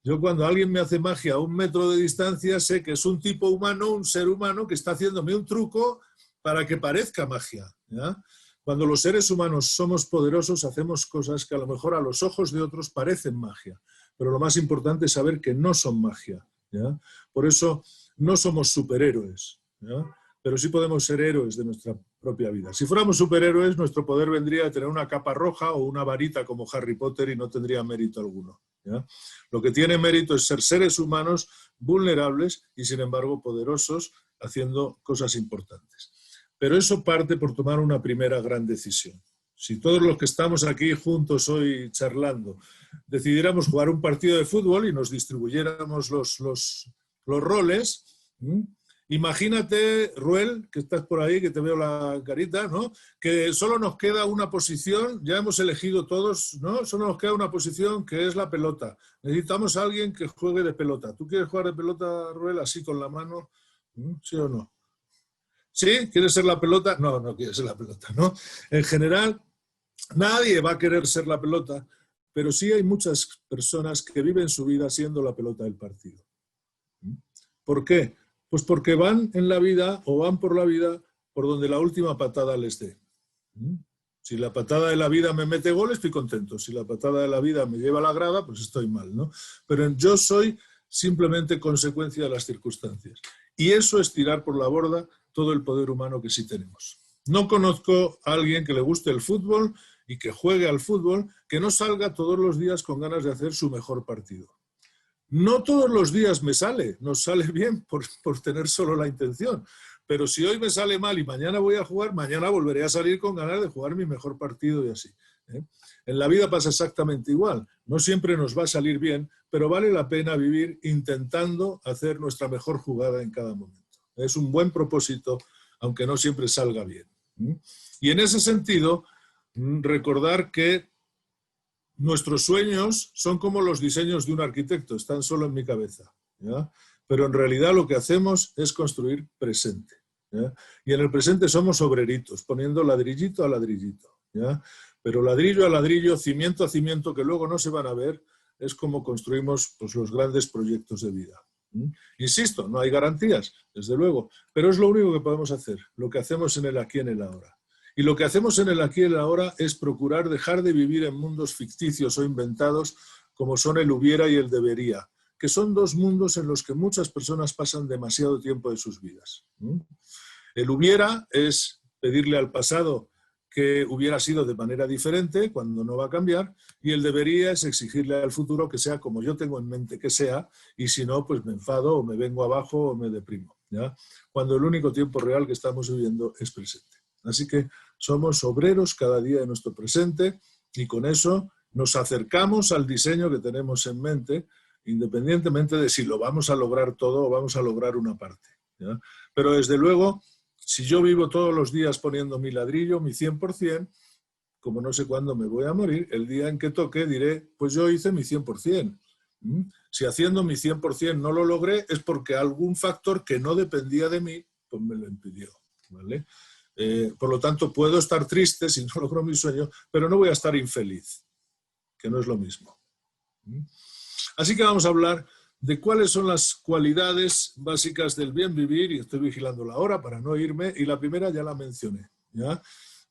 Yo cuando alguien me hace magia a 1 metro de distancia sé que es un tipo humano, un ser humano que está haciéndome un truco para que parezca magia, ¿ya? Cuando los seres humanos somos poderosos hacemos cosas que a lo mejor a los ojos de otros parecen magia, pero lo más importante es saber que no son magia, ¿ya? Por eso no somos superhéroes, ¿ya? Pero sí podemos ser héroes de nuestra propia vida. Si fuéramos superhéroes, nuestro poder vendría de tener una capa roja o una varita como Harry Potter y no tendría mérito alguno, ¿ya? Lo que tiene mérito es ser seres humanos vulnerables y sin embargo poderosos haciendo cosas importantes. Pero eso parte por tomar una primera gran decisión. Si todos los que estamos aquí juntos hoy charlando decidiéramos jugar un partido de fútbol y nos distribuyéramos los roles, imagínate, Ruel, que estás por ahí, que te veo la carita, ¿no? Que solo nos queda una posición, ya hemos elegido todos, ¿no? Solo nos queda una posición que es la pelota. Necesitamos a alguien que juegue de pelota. ¿Tú quieres jugar de pelota, Ruel, así con la mano? ¿Sí o no? ¿Sí? ¿Quieres ser la pelota? No, no quieres ser la pelota, ¿no? En general, nadie va a querer ser la pelota, pero sí hay muchas personas que viven su vida siendo la pelota del partido. ¿Por qué? Pues porque van en la vida o van por la vida por donde la última patada les dé. Si la patada de la vida me mete gol, estoy contento. Si la patada de la vida me lleva a la grada, pues estoy mal, ¿no? Pero yo soy simplemente consecuencia de las circunstancias. Y eso es tirar por la borda todo el poder humano que sí tenemos. No conozco a alguien que le guste el fútbol y que juegue al fútbol, que no salga todos los días con ganas de hacer su mejor partido. No todos los días me sale, nos sale bien por tener solo la intención, pero si hoy me sale mal y mañana voy a jugar, mañana volveré a salir con ganas de jugar mi mejor partido y así. En la vida pasa exactamente igual, no siempre nos va a salir bien, pero vale la pena vivir intentando hacer nuestra mejor jugada en cada momento. Es un buen propósito, aunque no siempre salga bien. Y en ese sentido, recordar que nuestros sueños son como los diseños de un arquitecto, están solo en mi cabeza, ¿ya? Pero en realidad lo que hacemos es construir presente, ¿ya? Y en el presente somos obreritos, poniendo ladrillito a ladrillito, ¿ya? Pero ladrillo a ladrillo, cimiento a cimiento, que luego no se van a ver, es como construimos pues, los grandes proyectos de vida. Insisto, no hay garantías, desde luego, pero es lo único que podemos hacer, lo que hacemos en el aquí y en el ahora. Y lo que hacemos en el aquí y el ahora es procurar dejar de vivir en mundos ficticios o inventados como son el hubiera y el debería, que son dos mundos en los que muchas personas pasan demasiado tiempo de sus vidas. El hubiera es pedirle al pasado que hubiera sido de manera diferente cuando no va a cambiar, y el debería es exigirle al futuro que sea como yo tengo en mente que sea, y si no, pues me enfado o me vengo abajo o me deprimo, ¿ya? Cuando el único tiempo real que estamos viviendo es presente. Así que somos obreros cada día de nuestro presente y con eso nos acercamos al diseño que tenemos en mente, independientemente de si lo vamos a lograr todo o vamos a lograr una parte, ¿ya? Pero desde luego, si yo vivo todos los días poniendo mi ladrillo, mi 100%, como no sé cuándo me voy a morir, el día en que toque diré, pues yo hice mi 100%. Si haciendo mi 100% no lo logré, es porque algún factor que no dependía de mí, pues me lo impidió, ¿vale? Por lo tanto, puedo estar triste si no logro mi sueño, pero no voy a estar infeliz, que no es lo mismo. Así que vamos a hablar de cuáles son las cualidades básicas del bien vivir, y estoy vigilando la hora para no irme, y la primera ya la mencioné, ¿ya?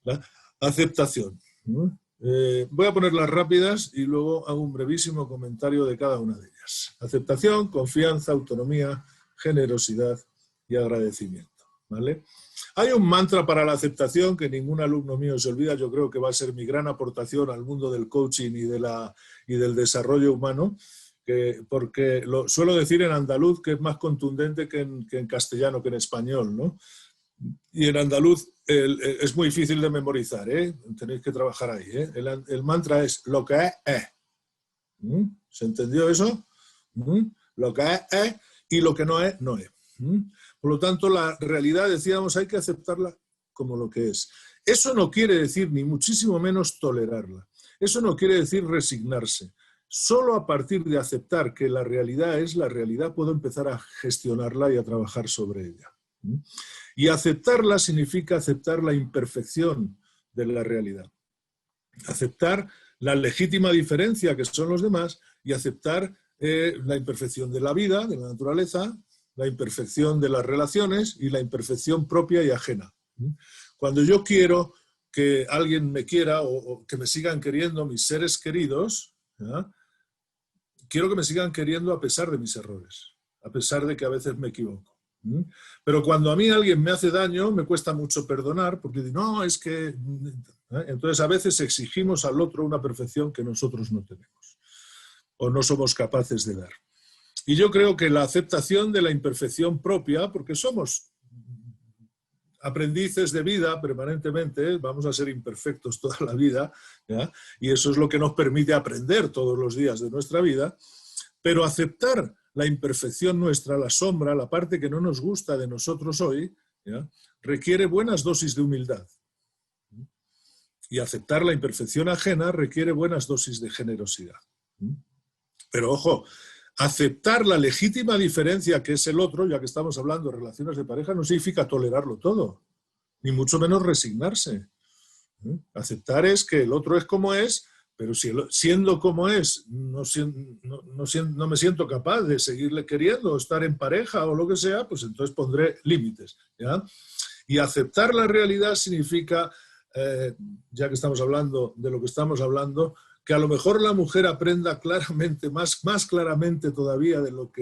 La aceptación. Voy a ponerlas rápidas y luego hago un brevísimo comentario de cada una de ellas. Aceptación, confianza, autonomía, generosidad y agradecimiento, ¿vale? Hay un mantra para la aceptación que ningún alumno mío se olvida. Yo creo que va a ser mi gran aportación al mundo del coaching y del desarrollo humano, porque lo suelo decir en andaluz, que es más contundente que en castellano, que en español, ¿no? Y en andaluz es muy difícil de memorizar, ¿eh? Tenéis que trabajar ahí, ¿eh? El mantra es lo que es. ¿Se entendió eso? Lo que es y lo que no es, no es. Por lo tanto, la realidad, decíamos, hay que aceptarla como lo que es. Eso no quiere decir, ni muchísimo menos, tolerarla. Eso no quiere decir resignarse. Solo a partir de aceptar que la realidad es la realidad, puedo empezar a gestionarla y a trabajar sobre ella. Y aceptarla significa aceptar la imperfección de la realidad. Aceptar la legítima diferencia que son los demás y aceptar la imperfección de la vida, de la naturaleza, la imperfección de las relaciones y la imperfección propia y ajena. Cuando yo quiero que alguien me quiera o que me sigan queriendo mis seres queridos, ¿ya? Quiero que me sigan queriendo a pesar de mis errores, a pesar de que a veces me equivoco. Pero cuando a mí alguien me hace daño, me cuesta mucho perdonar, porque digo, no, es que... Entonces a veces exigimos al otro una perfección que nosotros no tenemos o no somos capaces de dar. Y yo creo que la aceptación de la imperfección propia, porque somos aprendices de vida permanentemente, vamos a ser imperfectos toda la vida, ¿ya? Y eso es lo que nos permite aprender todos los días de nuestra vida, pero aceptar la imperfección nuestra, la sombra, la parte que no nos gusta de nosotros hoy, ¿ya? Requiere buenas dosis de humildad. Y aceptar la imperfección ajena requiere buenas dosis de generosidad. Pero ojo, aceptar la legítima diferencia que es el otro, ya que estamos hablando de relaciones de pareja, no significa tolerarlo todo, ni mucho menos resignarse. Aceptar es que el otro es como es, pero si siendo como es, no me siento capaz de seguirle queriendo o estar en pareja o lo que sea, pues entonces pondré límites, ¿ya? Y aceptar la realidad significa, ya que estamos hablando de lo que estamos hablando, que a lo mejor la mujer aprenda claramente, más claramente todavía de lo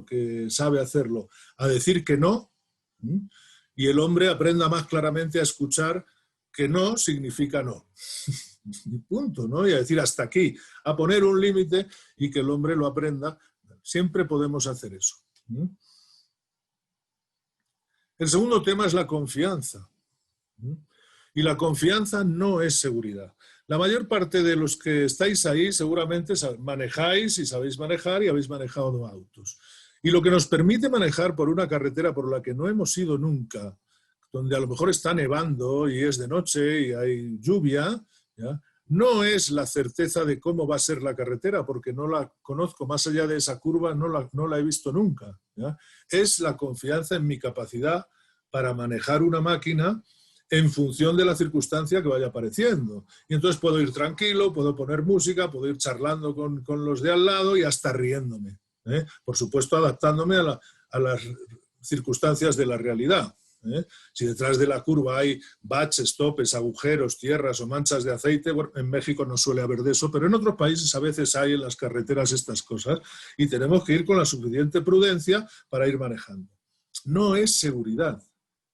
que sabe hacerlo, a decir que no, y el hombre aprenda más claramente a escuchar que no significa no. Y punto, ¿no? Y a decir hasta aquí, a poner un límite y que el hombre lo aprenda. Siempre podemos hacer eso. El segundo tema es la confianza. Y la confianza no es seguridad. La mayor parte de los que estáis ahí seguramente manejáis y sabéis manejar y habéis manejado autos. Y lo que nos permite manejar por una carretera por la que no hemos ido nunca, donde a lo mejor está nevando y es de noche y hay lluvia, ¿ya? No es la certeza de cómo va a ser la carretera, porque no la conozco más allá de esa curva, no la he visto nunca, ¿ya? Es la confianza en mi capacidad para manejar una máquina en función de la circunstancia que vaya apareciendo. Y entonces puedo ir tranquilo, puedo poner música, puedo ir charlando con los de al lado y hasta riéndome, ¿eh? Por supuesto, adaptándome a las circunstancias de la realidad. Si detrás de la curva hay baches, topes, agujeros, tierras o manchas de aceite, bueno, en México no suele haber de eso, pero en otros países a veces hay en las carreteras estas cosas y tenemos que ir con la suficiente prudencia para ir manejando. No es seguridad,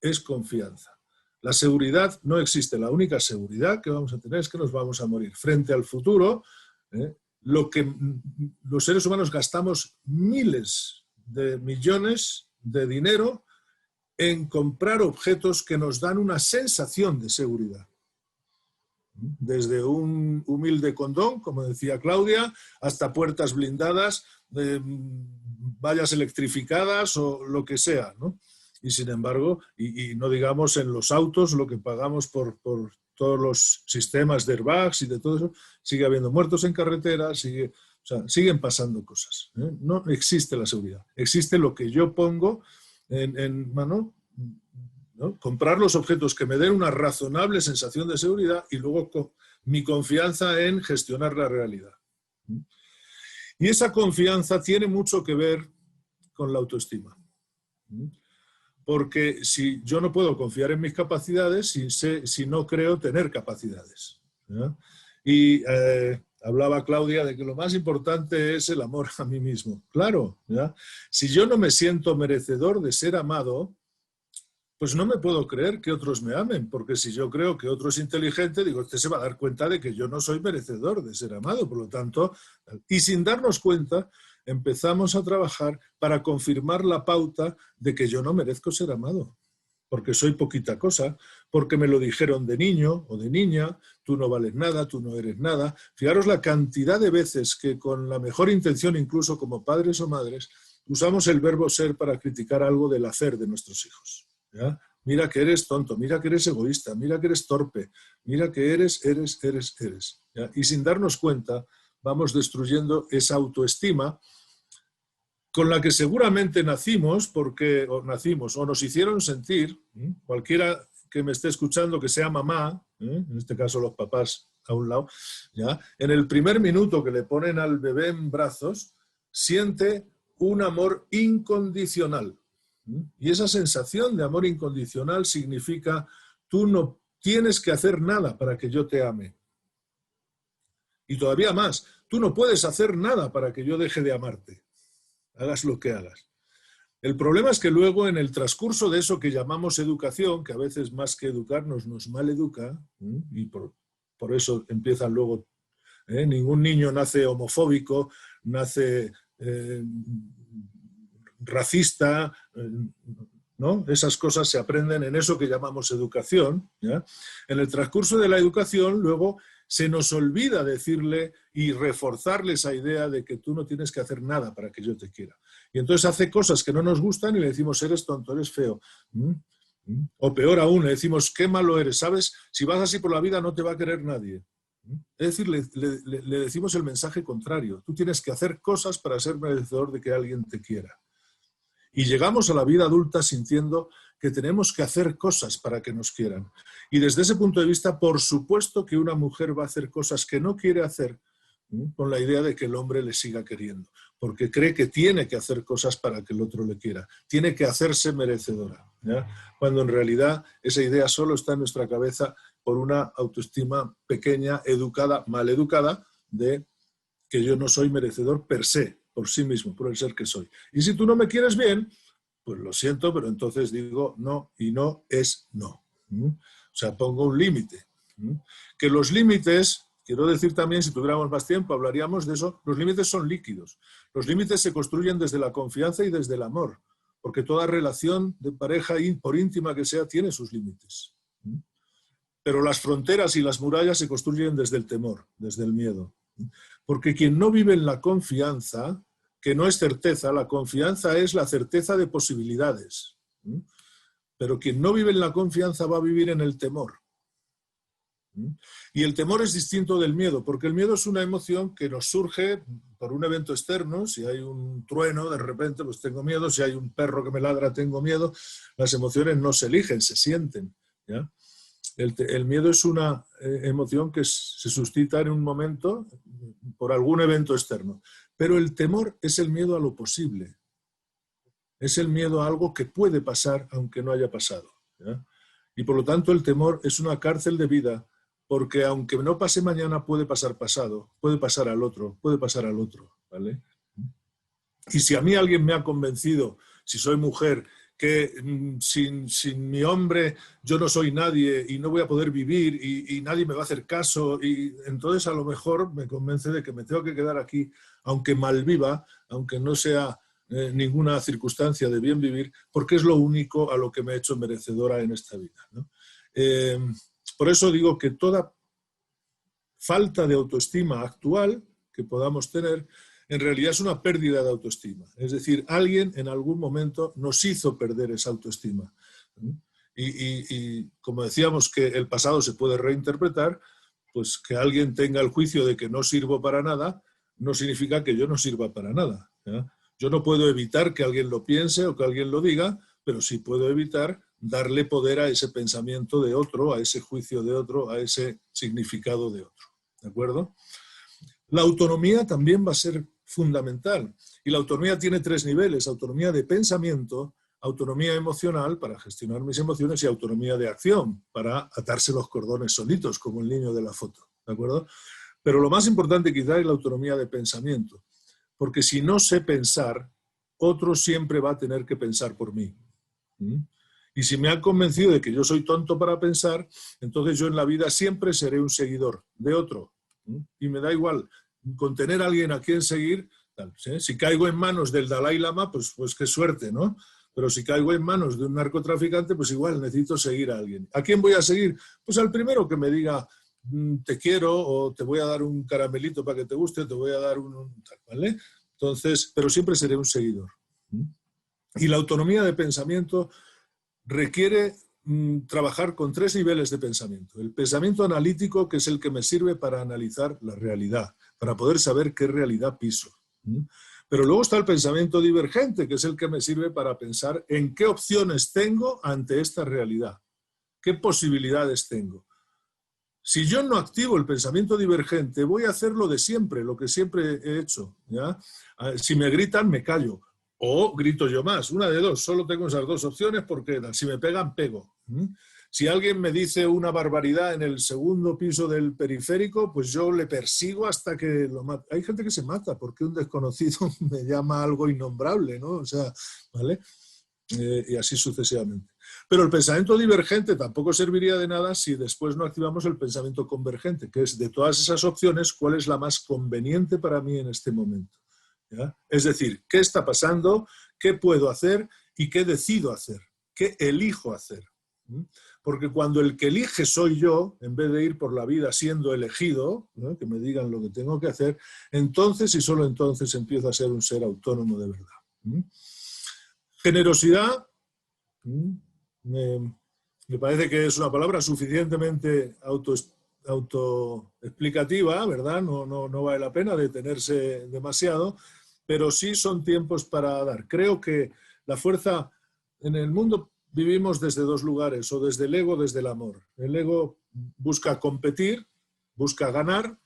es confianza. La seguridad no existe, la única seguridad que vamos a tener es que nos vamos a morir. Frente al futuro, lo que los seres humanos gastamos miles de millones de dinero en comprar objetos que nos dan una sensación de seguridad. Desde un humilde condón, como decía Claudia, hasta puertas blindadas, vallas electrificadas o lo que sea, ¿no? Y sin embargo, y no digamos en los autos, lo que pagamos por todos los sistemas de airbags y de todo eso, sigue habiendo muertos en carreteras, siguen pasando cosas, ¿eh? No existe la seguridad, existe lo que yo pongo en mano, ¿no? Comprar los objetos que me den una razonable sensación de seguridad y luego mi confianza en gestionar la realidad. Y esa confianza tiene mucho que ver con la autoestima. Porque si yo no puedo confiar en mis capacidades si no creo tener capacidades. ¿ya? Y hablaba Claudia de que lo más importante es el amor a mí mismo. Claro, ¿ya? Si yo no me siento merecedor de ser amado, pues no me puedo creer que otros me amen, porque si yo creo que otro es inteligente, digo, usted se va a dar cuenta de que yo no soy merecedor de ser amado, por lo tanto, y sin darnos cuenta, empezamos a trabajar para confirmar la pauta de que yo no merezco ser amado, porque soy poquita cosa, porque me lo dijeron de niño o de niña, tú no vales nada, tú no eres nada. Fijaros la cantidad de veces que con la mejor intención, incluso como padres o madres, usamos el verbo ser para criticar algo del hacer de nuestros hijos. ¿Ya? Mira que eres tonto, mira que eres egoísta, mira que eres torpe, mira que eres. ¿Ya? Y sin darnos cuenta, vamos destruyendo esa autoestima con la que seguramente nacimos, o nos hicieron sentir, cualquiera que me esté escuchando que sea mamá, en este caso los papás a un lado, ¿ya? En el primer minuto que le ponen al bebé en brazos, siente un amor incondicional. Y esa sensación de amor incondicional significa, tú no tienes que hacer nada para que yo te ame. Y todavía más, tú no puedes hacer nada para que yo deje de amarte. Hagas lo que hagas. El problema es que luego en el transcurso de eso que llamamos educación, que a veces más que educarnos nos maleduca, y por eso empiezan luego, ningún niño nace homofóbico, nace racista, ¿no? Esas cosas se aprenden en eso que llamamos educación, ¿ya? En el transcurso de la educación luego se nos olvida decirle y reforzarle esa idea de que tú no tienes que hacer nada para que yo te quiera. Y entonces hace cosas que no nos gustan y le decimos, eres tonto, eres feo. O peor aún, le decimos, qué malo eres, ¿sabes? Si vas así por la vida no te va a querer nadie. Es decir, le decimos el mensaje contrario. Tú tienes que hacer cosas para ser merecedor de que alguien te quiera. Y llegamos a la vida adulta sintiendo que tenemos que hacer cosas para que nos quieran. Y desde ese punto de vista, por supuesto que una mujer va a hacer cosas que no quiere hacer, con la idea de que el hombre le siga queriendo, porque cree que tiene que hacer cosas para que el otro le quiera, tiene que hacerse merecedora, ¿ya? Cuando en realidad esa idea solo está en nuestra cabeza por una autoestima pequeña, educada, mal educada, de que yo no soy merecedor per se, por sí mismo, por el ser que soy. Y si tú no me quieres bien, pues lo siento, pero entonces digo no, y no es no. O sea, pongo un límite. Que los límites, quiero decir también, si tuviéramos más tiempo, hablaríamos de eso, los límites son líquidos. Los límites se construyen desde la confianza y desde el amor, porque toda relación de pareja, por íntima que sea, tiene sus límites. Pero las fronteras y las murallas se construyen desde el temor, desde el miedo. Porque quien no vive en la confianza, que no es certeza, la confianza es la certeza de posibilidades. Pero quien no vive en la confianza va a vivir en el temor. Y el temor es distinto del miedo, porque el miedo es una emoción que nos surge por un evento externo. Si hay un trueno, de repente, pues tengo miedo. Si hay un perro que me ladra, tengo miedo. Las emociones no se eligen, se sienten, ¿ya? El miedo es una emoción que se suscita en un momento por algún evento externo. Pero el temor es el miedo a lo posible. Es el miedo a algo que puede pasar aunque no haya pasado, ¿ya? Y por lo tanto el temor es una cárcel de vida, porque aunque no pase mañana, puede pasar pasado, puede pasar al otro, ¿vale? Y si a mí alguien me ha convencido, si soy mujer, que sin mi hombre yo no soy nadie y no voy a poder vivir y nadie me va a hacer caso, y entonces a lo mejor me convence de que me tengo que quedar aquí, aunque malviva, aunque no sea ninguna circunstancia de bien vivir, porque es lo único a lo que me he hecho merecedora en esta vida, ¿no? Por eso digo que toda falta de autoestima actual que podamos tener en realidad es una pérdida de autoestima. Es decir, alguien en algún momento nos hizo perder esa autoestima. Y como decíamos que el pasado se puede reinterpretar, pues que alguien tenga el juicio de que no sirvo para nada, no significa que yo no sirva para nada, ¿ya? Yo no puedo evitar que alguien lo piense o que alguien lo diga, pero sí puedo evitar darle poder a ese pensamiento de otro, a ese juicio de otro, a ese significado de otro. ¿De acuerdo? La autonomía también va a ser fundamental. Y la autonomía tiene 3 niveles: autonomía de pensamiento, autonomía emocional para gestionar mis emociones y autonomía de acción para atarse los cordones solitos, como el niño de la foto, ¿de acuerdo? Pero lo más importante quizá es la autonomía de pensamiento, porque si no sé pensar, otro siempre va a tener que pensar por mí. Y si me han convencido de que yo soy tonto para pensar, entonces yo en la vida siempre seré un seguidor de otro. Y me da igual, con tener a alguien a quien seguir, ¿sí? Si caigo en manos del Dalai Lama, pues qué suerte, ¿no? Pero si caigo en manos de un narcotraficante, pues igual necesito seguir a alguien. ¿A quién voy a seguir? Pues al primero que me diga te quiero o te voy a dar un caramelito para que te guste, te voy a dar un tal, ¿vale? Entonces, pero siempre seré un seguidor. Y la autonomía de pensamiento requiere trabajar con 3 niveles de pensamiento. El pensamiento analítico, que es el que me sirve para analizar la realidad, para poder saber qué realidad piso. Pero luego está el pensamiento divergente, que es el que me sirve para pensar en qué opciones tengo ante esta realidad, qué posibilidades tengo. Si yo no activo el pensamiento divergente, voy a hacer lo de siempre, lo que siempre he hecho, ¿ya? Si me gritan, me callo. O grito yo más, una de dos, solo tengo esas 2 opciones porque si me pegan, pego. Si alguien me dice una barbaridad en el segundo piso del periférico, pues yo le persigo hasta que lo mate. Hay gente que se mata porque un desconocido me llama algo innombrable, ¿no? O sea, ¿vale? Y así sucesivamente. Pero el pensamiento divergente tampoco serviría de nada si después no activamos el pensamiento convergente, que es de todas esas opciones, ¿cuál es la más conveniente para mí en este momento? ¿Ya? Es decir, ¿qué está pasando? ¿Qué puedo hacer? ¿Y qué decido hacer? ¿Qué elijo hacer? Porque cuando el que elige soy yo, en vez de ir por la vida siendo elegido, ¿no? Que me digan lo que tengo que hacer, entonces y solo entonces empiezo a ser un ser autónomo de verdad. Generosidad, me parece que es una palabra suficientemente autoexplicativa, ¿verdad? No vale la pena detenerse demasiado, pero sí son tiempos para dar. Creo que la fuerza en el mundo vivimos desde 2 lugares, o desde el ego o desde el amor. El ego busca competir, busca ganar,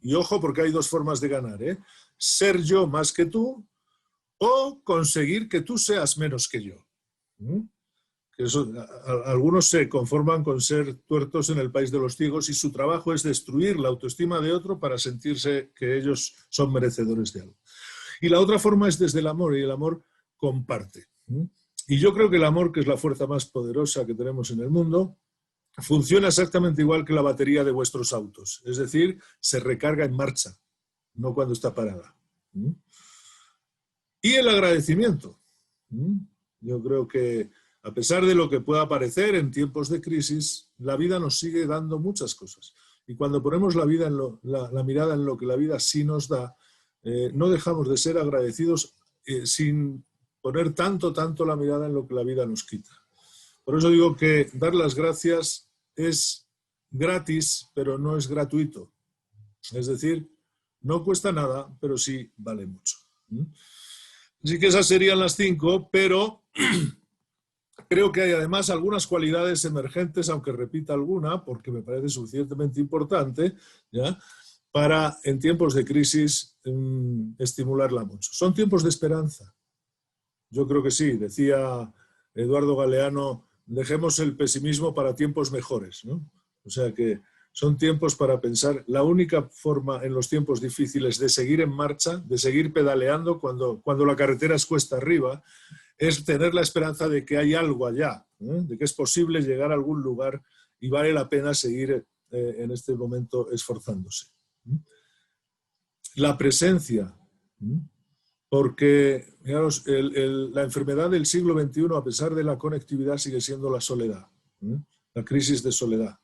y ojo porque hay 2 formas de ganar, ¿eh? Ser yo más que tú o conseguir que tú seas menos que yo. Eso, algunos se conforman con ser tuertos en el país de los ciegos y su trabajo es destruir la autoestima de otro para sentirse que ellos son merecedores de algo. Y la otra forma es desde el amor, y el amor comparte. Y yo creo que el amor, que es la fuerza más poderosa que tenemos en el mundo, funciona exactamente igual que la batería de vuestros autos. Es decir, se recarga en marcha, no cuando está parada. Y el agradecimiento. Yo creo que a pesar de lo que pueda parecer en tiempos de crisis, la vida nos sigue dando muchas cosas. Y cuando ponemos la mirada en lo que la vida sí nos da, no dejamos de ser agradecidos sin poner tanto la mirada en lo que la vida nos quita. Por eso digo que dar las gracias es gratis, pero no es gratuito. Es decir, no cuesta nada, pero sí vale mucho. Así que esas serían las 5, pero creo que hay además algunas cualidades emergentes, aunque repita alguna, porque me parece suficientemente importante, ¿ya?, para en tiempos de crisis estimularla mucho. Son tiempos de esperanza. Yo creo que sí, decía Eduardo Galeano, dejemos el pesimismo para tiempos mejores, ¿no? O sea que son tiempos para pensar. La única forma en los tiempos difíciles de seguir en marcha, de seguir pedaleando cuando la carretera es cuesta arriba, es tener la esperanza de que hay algo allá, de que es posible llegar a algún lugar y vale la pena seguir en este momento esforzándose. La presencia, porque fijaros, la enfermedad del siglo XXI, a pesar de la conectividad, sigue siendo la soledad, la crisis de soledad.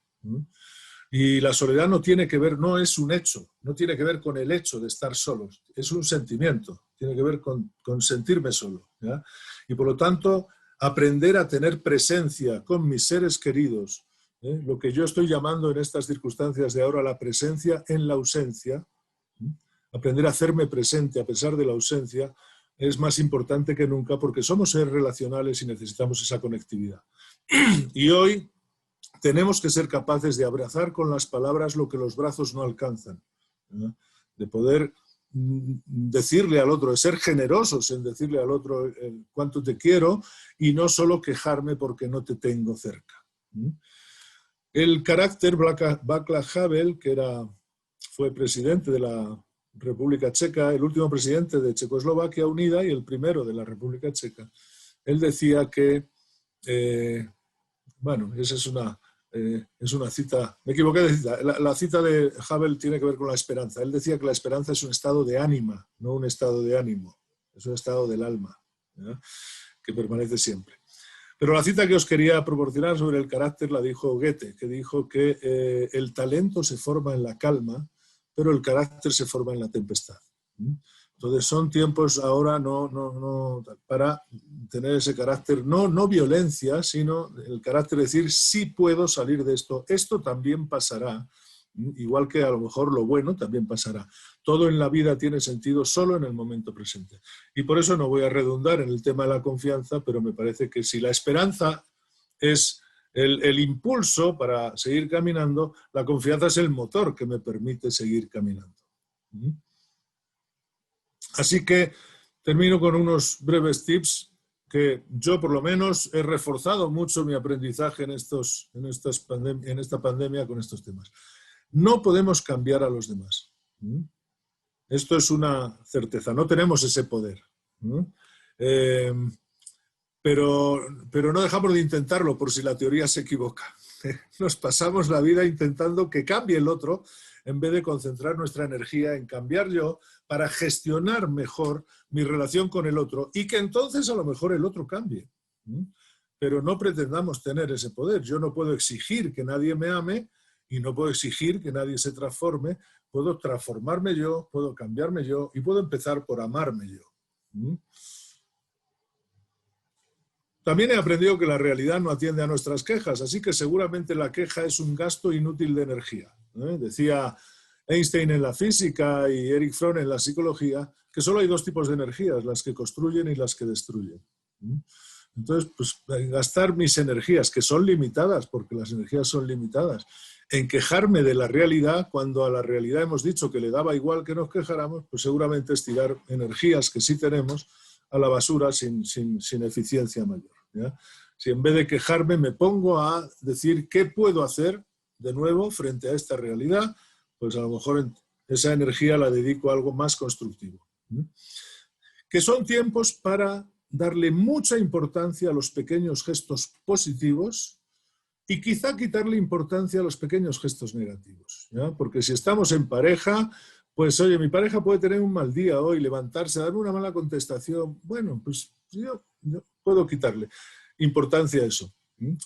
Y la soledad no tiene que ver, no es un hecho, no tiene que ver con el hecho de estar solos, es un sentimiento, tiene que ver con sentirme solo, ¿ya? Y por lo tanto, aprender a tener presencia con mis seres queridos, lo que yo estoy llamando en estas circunstancias de ahora la presencia en la ausencia, aprender a hacerme presente a pesar de la ausencia, es más importante que nunca porque somos seres relacionales y necesitamos esa conectividad. Y hoy tenemos que ser capaces de abrazar con las palabras lo que los brazos no alcanzan, ¿no? De poder decirle al otro, de ser generosos en decirle al otro cuánto te quiero y no solo quejarme porque no te tengo cerca. El carácter Václav Havel, que era fue presidente de la República Checa, el último presidente de Checoslovaquia unida y el primero de la República Checa. Él decía que, bueno, esa es una cita, me equivoqué de cita, la cita de Havel tiene que ver con la esperanza. Él decía que la esperanza es un estado de ánima, no un estado de ánimo, es un estado del alma, ¿ya? Que permanece siempre. Pero la cita que os quería proporcionar sobre el carácter la dijo Goethe, que dijo que el talento se forma en la calma, pero el carácter se forma en la tempestad. Entonces son tiempos ahora para tener ese carácter, no violencia, sino el carácter de decir, sí puedo salir de esto, esto también pasará, igual que a lo mejor lo bueno también pasará. Todo en la vida tiene sentido solo en el momento presente. Y por eso no voy a redundar en el tema de la confianza, pero me parece que si la esperanza es el impulso para seguir caminando, la confianza es el motor que me permite seguir caminando. Así que termino con unos breves tips que yo por lo menos he reforzado mucho mi aprendizaje en esta pandemia con estos temas. No podemos cambiar a los demás. Esto es una certeza, no tenemos ese poder. Pero no dejamos de intentarlo por si la teoría se equivoca. Nos pasamos la vida intentando que cambie el otro en vez de concentrar nuestra energía en cambiar yo para gestionar mejor mi relación con el otro y que entonces a lo mejor el otro cambie. Pero no pretendamos tener ese poder. Yo no puedo exigir que nadie me ame y no puedo exigir que nadie se transforme. Puedo transformarme yo, puedo cambiarme yo y puedo empezar por amarme yo. También he aprendido que la realidad no atiende a nuestras quejas, así que seguramente la queja es un gasto inútil de energía. Decía Einstein en la física y Erich Fromm en la psicología que solo hay dos tipos de energías, las que construyen y las que destruyen. Entonces, pues gastar mis energías, que son limitadas, porque las energías son limitadas, en quejarme de la realidad, cuando a la realidad hemos dicho que le daba igual que nos quejáramos, pues seguramente es tirar energías que sí tenemos a la basura sin eficiencia mayor, ¿ya? Si en vez de quejarme me pongo a decir qué puedo hacer de nuevo frente a esta realidad, pues a lo mejor esa energía la dedico a algo más constructivo. Que son tiempos para darle mucha importancia a los pequeños gestos positivos y quizá quitarle importancia a los pequeños gestos negativos, ¿ya? Porque si estamos en pareja, pues oye, mi pareja puede tener un mal día hoy, levantarse, darme una mala contestación. Bueno, pues yo puedo quitarle importancia a eso.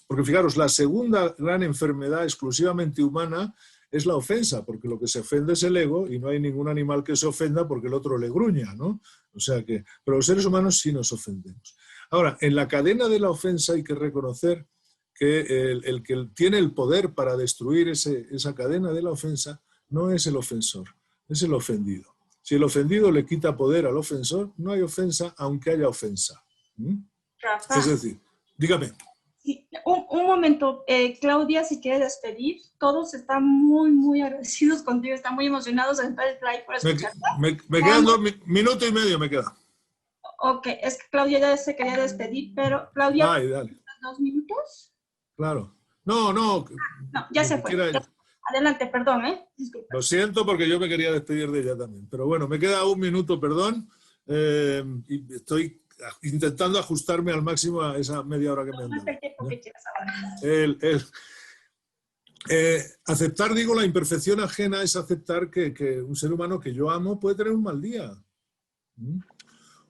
Porque fijaros, la segunda gran enfermedad exclusivamente humana es la ofensa, porque lo que se ofende es el ego y no hay ningún animal que se ofenda porque el otro le gruña, ¿no? O sea que, pero los seres humanos sí nos ofendemos. Ahora, en la cadena de la ofensa hay que reconocer que el que tiene el poder para destruir esa cadena de la ofensa no es el ofensor, es el ofendido. Si el ofendido le quita poder al ofensor, no hay ofensa, aunque haya ofensa. Rafa. Es decir, dígame. Sí, un momento, Claudia, si quiere despedir, todos están muy agradecidos contigo, están muy emocionados en el live por escucharte. Me quedan 2 minutos y medio, me queda. Ok, es que Claudia ya se quería despedir, pero Claudia, Ay, dale. 2 minutos. Claro. No, ya se fue. Adelante, perdón, disculpa. Lo siento porque yo me quería despedir de ella también, pero bueno, me queda 1 minuto, perdón, y estoy intentando ajustarme al máximo a esa media hora que me han dado. Aceptar, digo, la imperfección ajena es aceptar que un ser humano que yo amo puede tener un mal día.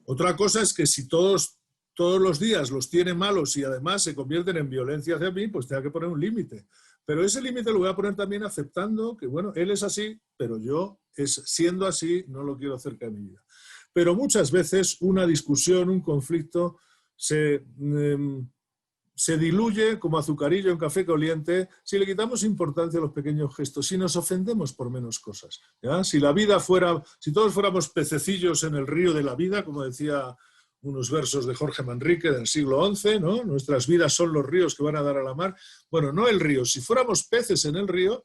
Otra cosa es que si todos los días los tiene malos y además se convierten en violencia hacia mí, pues tenga que poner un límite. Pero ese límite lo voy a poner también aceptando que, bueno, él es así, pero yo, siendo así, no lo quiero cerca de mi vida. Pero muchas veces una discusión, un conflicto, se diluye como azucarillo en café caliente si le quitamos importancia a los pequeños gestos, si nos ofendemos por menos cosas, ¿ya? Si todos fuéramos pececillos en el río de la vida, como decía unos versos de Jorge Manrique del siglo XI, ¿no? Nuestras vidas son los ríos que van a dar a la mar. Bueno, no el río. Si fuéramos peces en el río,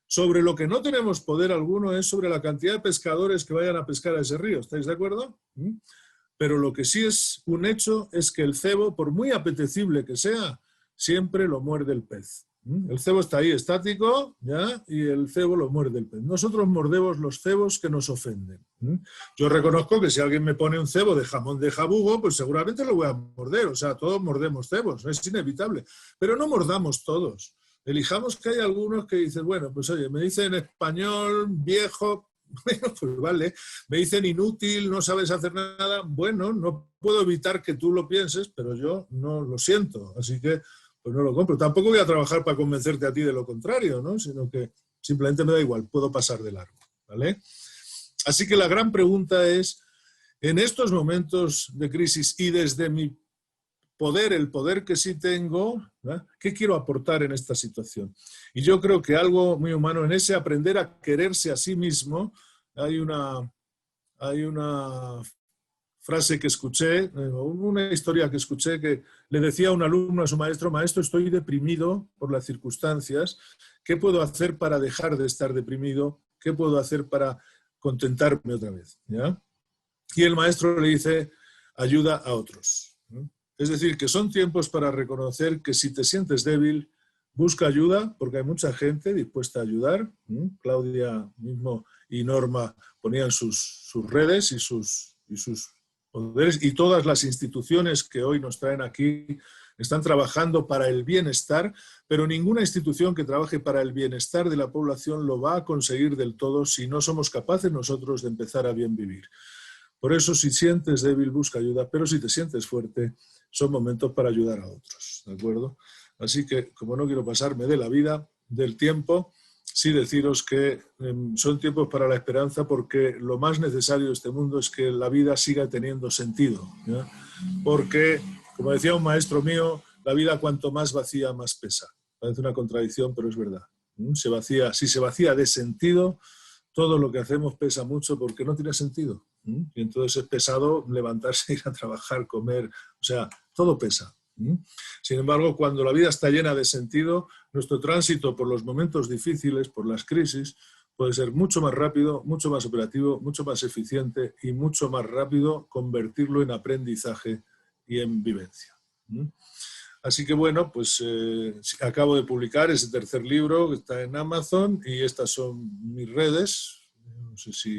sobre lo que no tenemos poder alguno es sobre la cantidad de pescadores que vayan a pescar a ese río. ¿Estáis de acuerdo? Pero lo que sí es un hecho es que el cebo, por muy apetecible que sea, siempre lo muerde el pez. El cebo está ahí estático, ¿ya? Y el cebo lo muerde el pez. Nosotros mordemos los cebos que nos ofenden. Yo reconozco que si alguien me pone un cebo de jamón de jabugo, pues seguramente lo voy a morder. O sea, todos mordemos cebos, es inevitable. Pero no mordamos todos. Elijamos que hay algunos que dicen, bueno, pues oye, me dicen español, viejo, bueno, pues vale. Me dicen inútil, no sabes hacer nada. Bueno, no puedo evitar que tú lo pienses, pero yo no lo siento. Así que pues no lo compro. Tampoco voy a trabajar para convencerte a ti de lo contrario, ¿no? Sino que simplemente me da igual, puedo pasar de largo, ¿vale? Así que la gran pregunta es, en estos momentos de crisis y desde mi poder, el poder que sí tengo, ¿verdad? ¿Qué quiero aportar en esta situación? Y yo creo que algo muy humano en ese aprender a quererse a sí mismo, hay una frase que escuché, una historia que escuché que le decía un alumno a su maestro, maestro, estoy deprimido por las circunstancias, ¿qué puedo hacer para dejar de estar deprimido? ¿Qué puedo hacer para contentarme otra vez? ¿Ya? Y el maestro le dice, ayuda a otros. ¿No? Es decir, que son tiempos para reconocer que si te sientes débil, busca ayuda, porque hay mucha gente dispuesta a ayudar. Claudia mismo y Norma ponían sus redes y sus poderes, y todas las instituciones que hoy nos traen aquí están trabajando para el bienestar, pero ninguna institución que trabaje para el bienestar de la población lo va a conseguir del todo si no somos capaces nosotros de empezar a bien vivir. Por eso, si sientes débil, busca ayuda, pero si te sientes fuerte, son momentos para ayudar a otros, ¿de acuerdo? Así que, como no quiero pasarme de la vida, del tiempo, sí deciros que son tiempos para la esperanza, porque lo más necesario de este mundo es que la vida siga teniendo sentido, ¿ya? Porque, como decía un maestro mío, la vida cuanto más vacía, más pesa. Parece una contradicción, pero es verdad. Si se vacía de sentido, todo lo que hacemos pesa mucho porque no tiene sentido. Y entonces es pesado levantarse, ir a trabajar, comer, o sea, todo pesa. Sin embargo, cuando la vida está llena de sentido, nuestro tránsito por los momentos difíciles, por las crisis, puede ser mucho más rápido, mucho más operativo, mucho más eficiente y mucho más rápido convertirlo en aprendizaje y en vivencia. Así que bueno, pues acabo de publicar ese tercer libro que está en Amazon y estas son mis redes. No sé si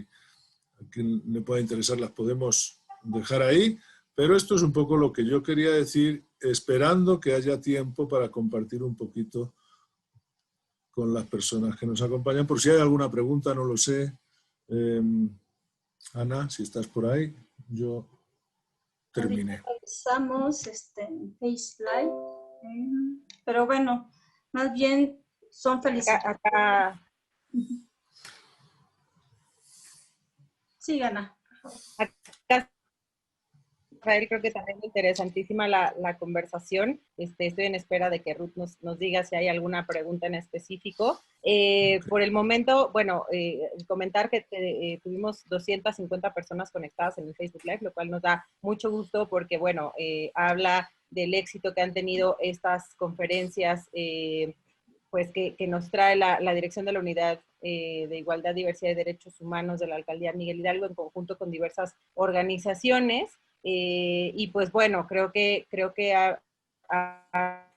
a quien le pueda interesar las podemos dejar ahí, pero esto es un poco lo que yo quería decir, esperando que haya tiempo para compartir un poquito con las personas que nos acompañan. Por si hay alguna pregunta, no lo sé. Ana, si estás por ahí, yo terminé. Revisamos en Face Live, pero bueno, más bien son felicitaciones. Acá. Sí, Ana. Acá, Rafael, creo que también es interesantísima la conversación. Estoy en espera de que Ruth nos diga si hay alguna pregunta en específico. Por el momento, bueno, comentar que tuvimos 250 personas conectadas en el Facebook Live, lo cual nos da mucho gusto porque, bueno, habla del éxito que han tenido estas conferencias, pues que nos trae la Dirección de la Unidad de Igualdad, Diversidad y Derechos Humanos de la Alcaldía Miguel Hidalgo en conjunto con diversas organizaciones. Y pues bueno, creo que ha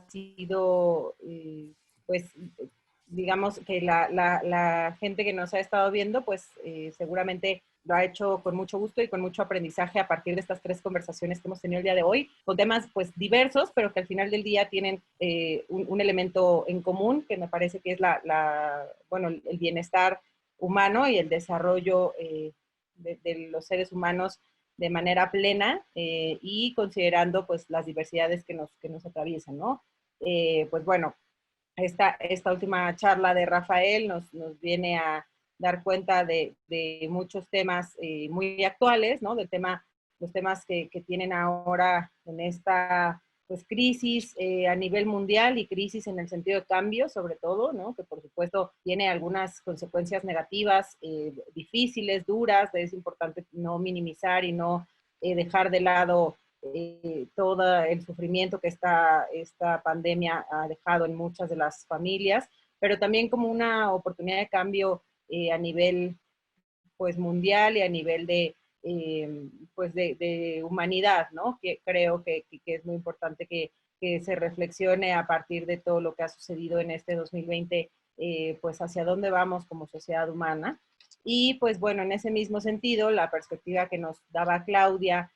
sido, pues digamos que la gente que nos ha estado viendo, pues seguramente lo ha hecho con mucho gusto y con mucho aprendizaje a partir de estas 3 conversaciones que hemos tenido el día de hoy, con temas pues diversos, pero que al final del día tienen un elemento en común, que me parece que es bueno, el bienestar humano y el desarrollo de los seres humanos de manera plena y considerando pues las diversidades que nos atraviesan, ¿no? Pues bueno, esta última charla de Rafael nos viene a dar cuenta de muchos temas muy actuales, ¿no? Los temas que tienen ahora en esta pues, crisis a nivel mundial y crisis en el sentido de cambio, sobre todo, ¿no? Que por supuesto tiene algunas consecuencias negativas, difíciles, duras. Es importante no minimizar y no dejar de lado todo el sufrimiento que esta pandemia ha dejado en muchas de las familias, pero también como una oportunidad de cambio a nivel pues mundial y a nivel de pues de humanidad, ¿no? Que creo que es muy importante que que se reflexione a partir de todo lo que ha sucedido en este 2020, pues hacia dónde vamos como sociedad humana. Y pues bueno, en ese mismo sentido, la perspectiva que nos daba Claudia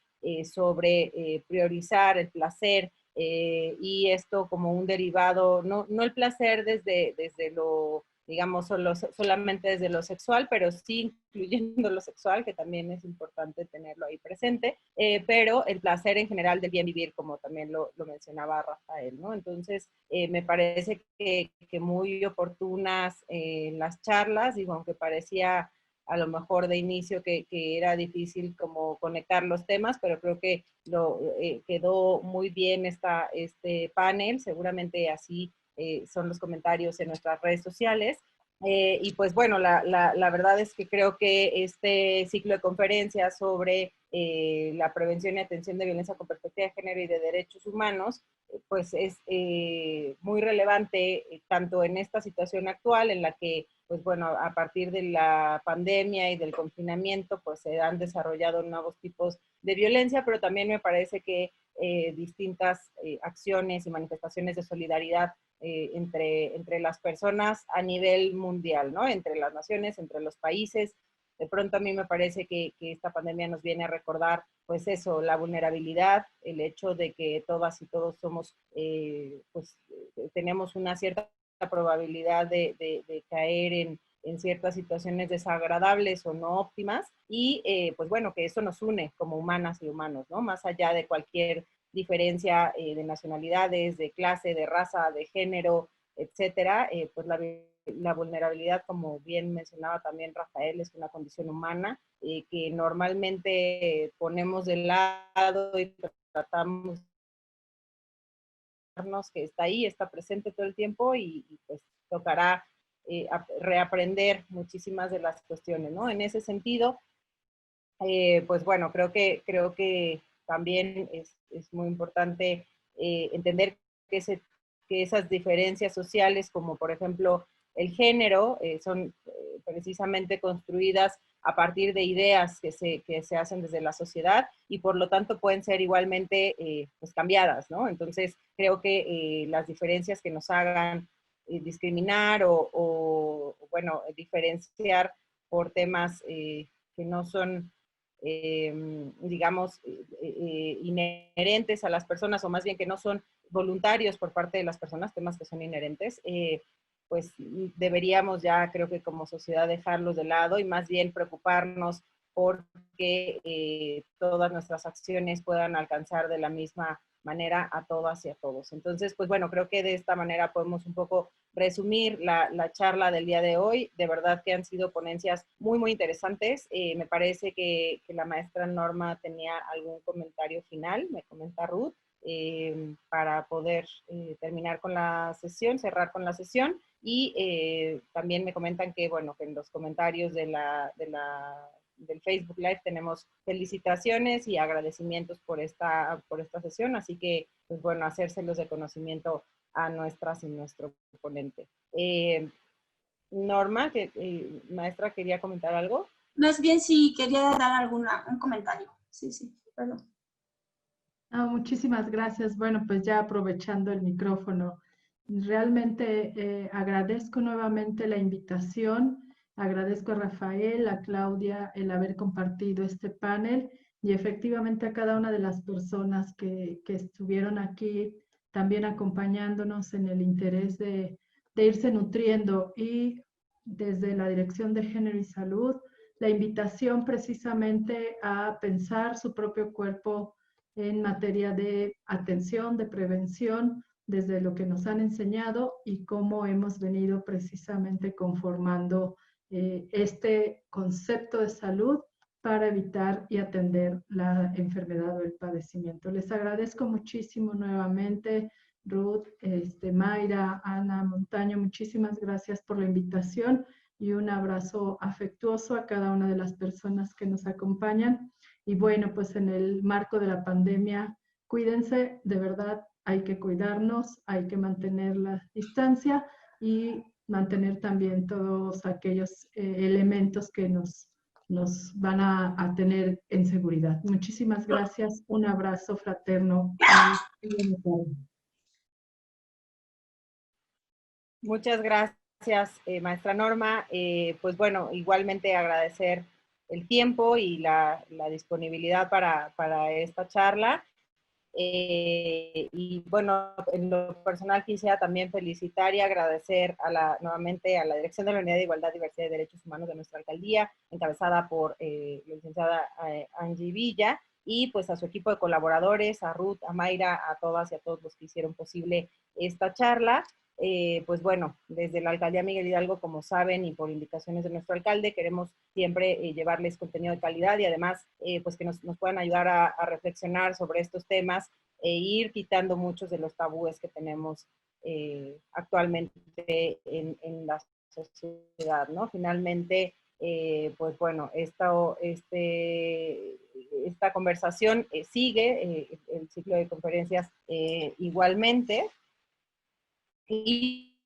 sobre priorizar el placer y esto como un derivado, no el placer desde lo, digamos, solamente desde lo sexual, pero sí incluyendo lo sexual, que también es importante tenerlo ahí presente, pero el placer en general del bien vivir, como también lo mencionaba Rafael, ¿no? Entonces, me parece que muy oportunas las charlas, digo, aunque parecía a lo mejor de inicio que era difícil como conectar los temas, pero creo que quedó muy bien este panel, seguramente así son los comentarios en nuestras redes sociales. Y pues bueno, la verdad es que creo que este ciclo de conferencias sobre la prevención y atención de violencia con perspectiva de género y de derechos humanos, pues es muy relevante tanto en esta situación actual en la que, pues bueno, a partir de la pandemia y del confinamiento, pues se han desarrollado nuevos tipos de violencia, pero también me parece que distintas acciones y manifestaciones de solidaridad entre las personas a nivel mundial, ¿no? Entre las naciones, entre los países. De pronto a mí me parece que esta pandemia nos viene a recordar, pues eso, la vulnerabilidad, el hecho de que todas y todos somos, pues tenemos una cierta probabilidad de caer en ciertas situaciones desagradables o no óptimas y pues bueno, que eso nos une como humanas y humanos, ¿no? Más allá de cualquier diferencia de nacionalidades, de clase, de raza, de género, etcétera, pues la vulnerabilidad, como bien mencionaba también Rafael, es una condición humana que normalmente ponemos de lado y tratamos que está ahí, está presente todo el tiempo y pues tocará reaprender muchísimas de las cuestiones, ¿no? En ese sentido, pues bueno, creo que también es muy importante entender que esas diferencias sociales, como por ejemplo el género, son precisamente construidas a partir de ideas que se hacen desde la sociedad y por lo tanto pueden ser igualmente pues cambiadas, ¿no? Entonces creo que las diferencias que nos hagan discriminar o bueno, diferenciar por temas que no son digamos, inherentes a las personas, o más bien que no son voluntarios por parte de las personas, temas que son inherentes, pues deberíamos ya, creo que como sociedad, dejarlos de lado y más bien preocuparnos porque todas nuestras acciones puedan alcanzar de la misma manera a todas y a todos. Entonces, pues bueno, creo que de esta manera podemos un poco resumir la charla del día de hoy. De verdad que han sido ponencias muy, muy interesantes. Me parece que la maestra Norma tenía algún comentario final, me comenta Ruth, para poder terminar con la sesión, cerrar con la sesión. Y también me comentan que, bueno, que en los comentarios del Facebook Live tenemos felicitaciones y agradecimientos por esta sesión, así que, pues bueno, hacérselos de conocimiento a nuestras y nuestro ponente. Norma, maestra, ¿quería comentar algo? Más bien sí quería dar un comentario. Sí, perdón. Muchísimas gracias. Bueno, pues ya aprovechando el micrófono, realmente agradezco nuevamente la invitación. Agradezco a Rafael, a Claudia, el haber compartido este panel y efectivamente a cada una de las personas que estuvieron aquí también acompañándonos en el interés de irse nutriendo. Y desde la Dirección de Género y Salud, la invitación precisamente a pensar su propio cuerpo en materia de atención, de prevención, desde lo que nos han enseñado y cómo hemos venido precisamente conformando este concepto de salud para evitar y atender la enfermedad o el padecimiento. Les agradezco muchísimo nuevamente, Ruth, Mayra, Ana, Montaño, muchísimas gracias por la invitación y un abrazo afectuoso a cada una de las personas que nos acompañan. Y bueno, pues en el marco de la pandemia, cuídense, de verdad hay que cuidarnos, hay que mantener la distancia y mantener también todos aquellos elementos que nos van a tener en seguridad. Muchísimas gracias, un abrazo fraterno. Muchas gracias, maestra Norma. Pues bueno, igualmente agradecer el tiempo y la disponibilidad para esta charla. Y bueno, en lo personal quisiera también felicitar y agradecer nuevamente a la Dirección de la Unidad de Igualdad, Diversidad y Derechos Humanos de nuestra alcaldía, encabezada por la licenciada Angie Villa, y pues a su equipo de colaboradores, a Ruth, a Mayra, a todas y a todos los que hicieron posible esta charla. Pues bueno, desde la Alcaldía Miguel Hidalgo, como saben, y por indicaciones de nuestro alcalde, queremos siempre llevarles contenido de calidad y además pues que nos puedan ayudar a reflexionar sobre estos temas e ir quitando muchos de los tabúes que tenemos actualmente en la sociedad, ¿no? Finalmente, pues bueno, esta conversación sigue, el ciclo de conferencias igualmente, y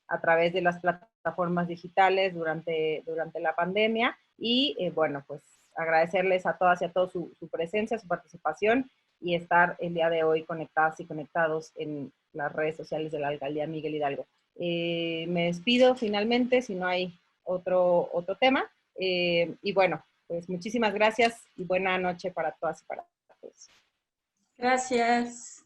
a través de las plataformas digitales durante la pandemia. Y bueno, pues agradecerles a todas y a todos su presencia, su participación y estar el día de hoy conectadas y conectados en las redes sociales de la Alcaldía Miguel Hidalgo. Me despido finalmente, si no hay otro tema. Y bueno, pues muchísimas gracias y buena noche para todas y para todos. Gracias.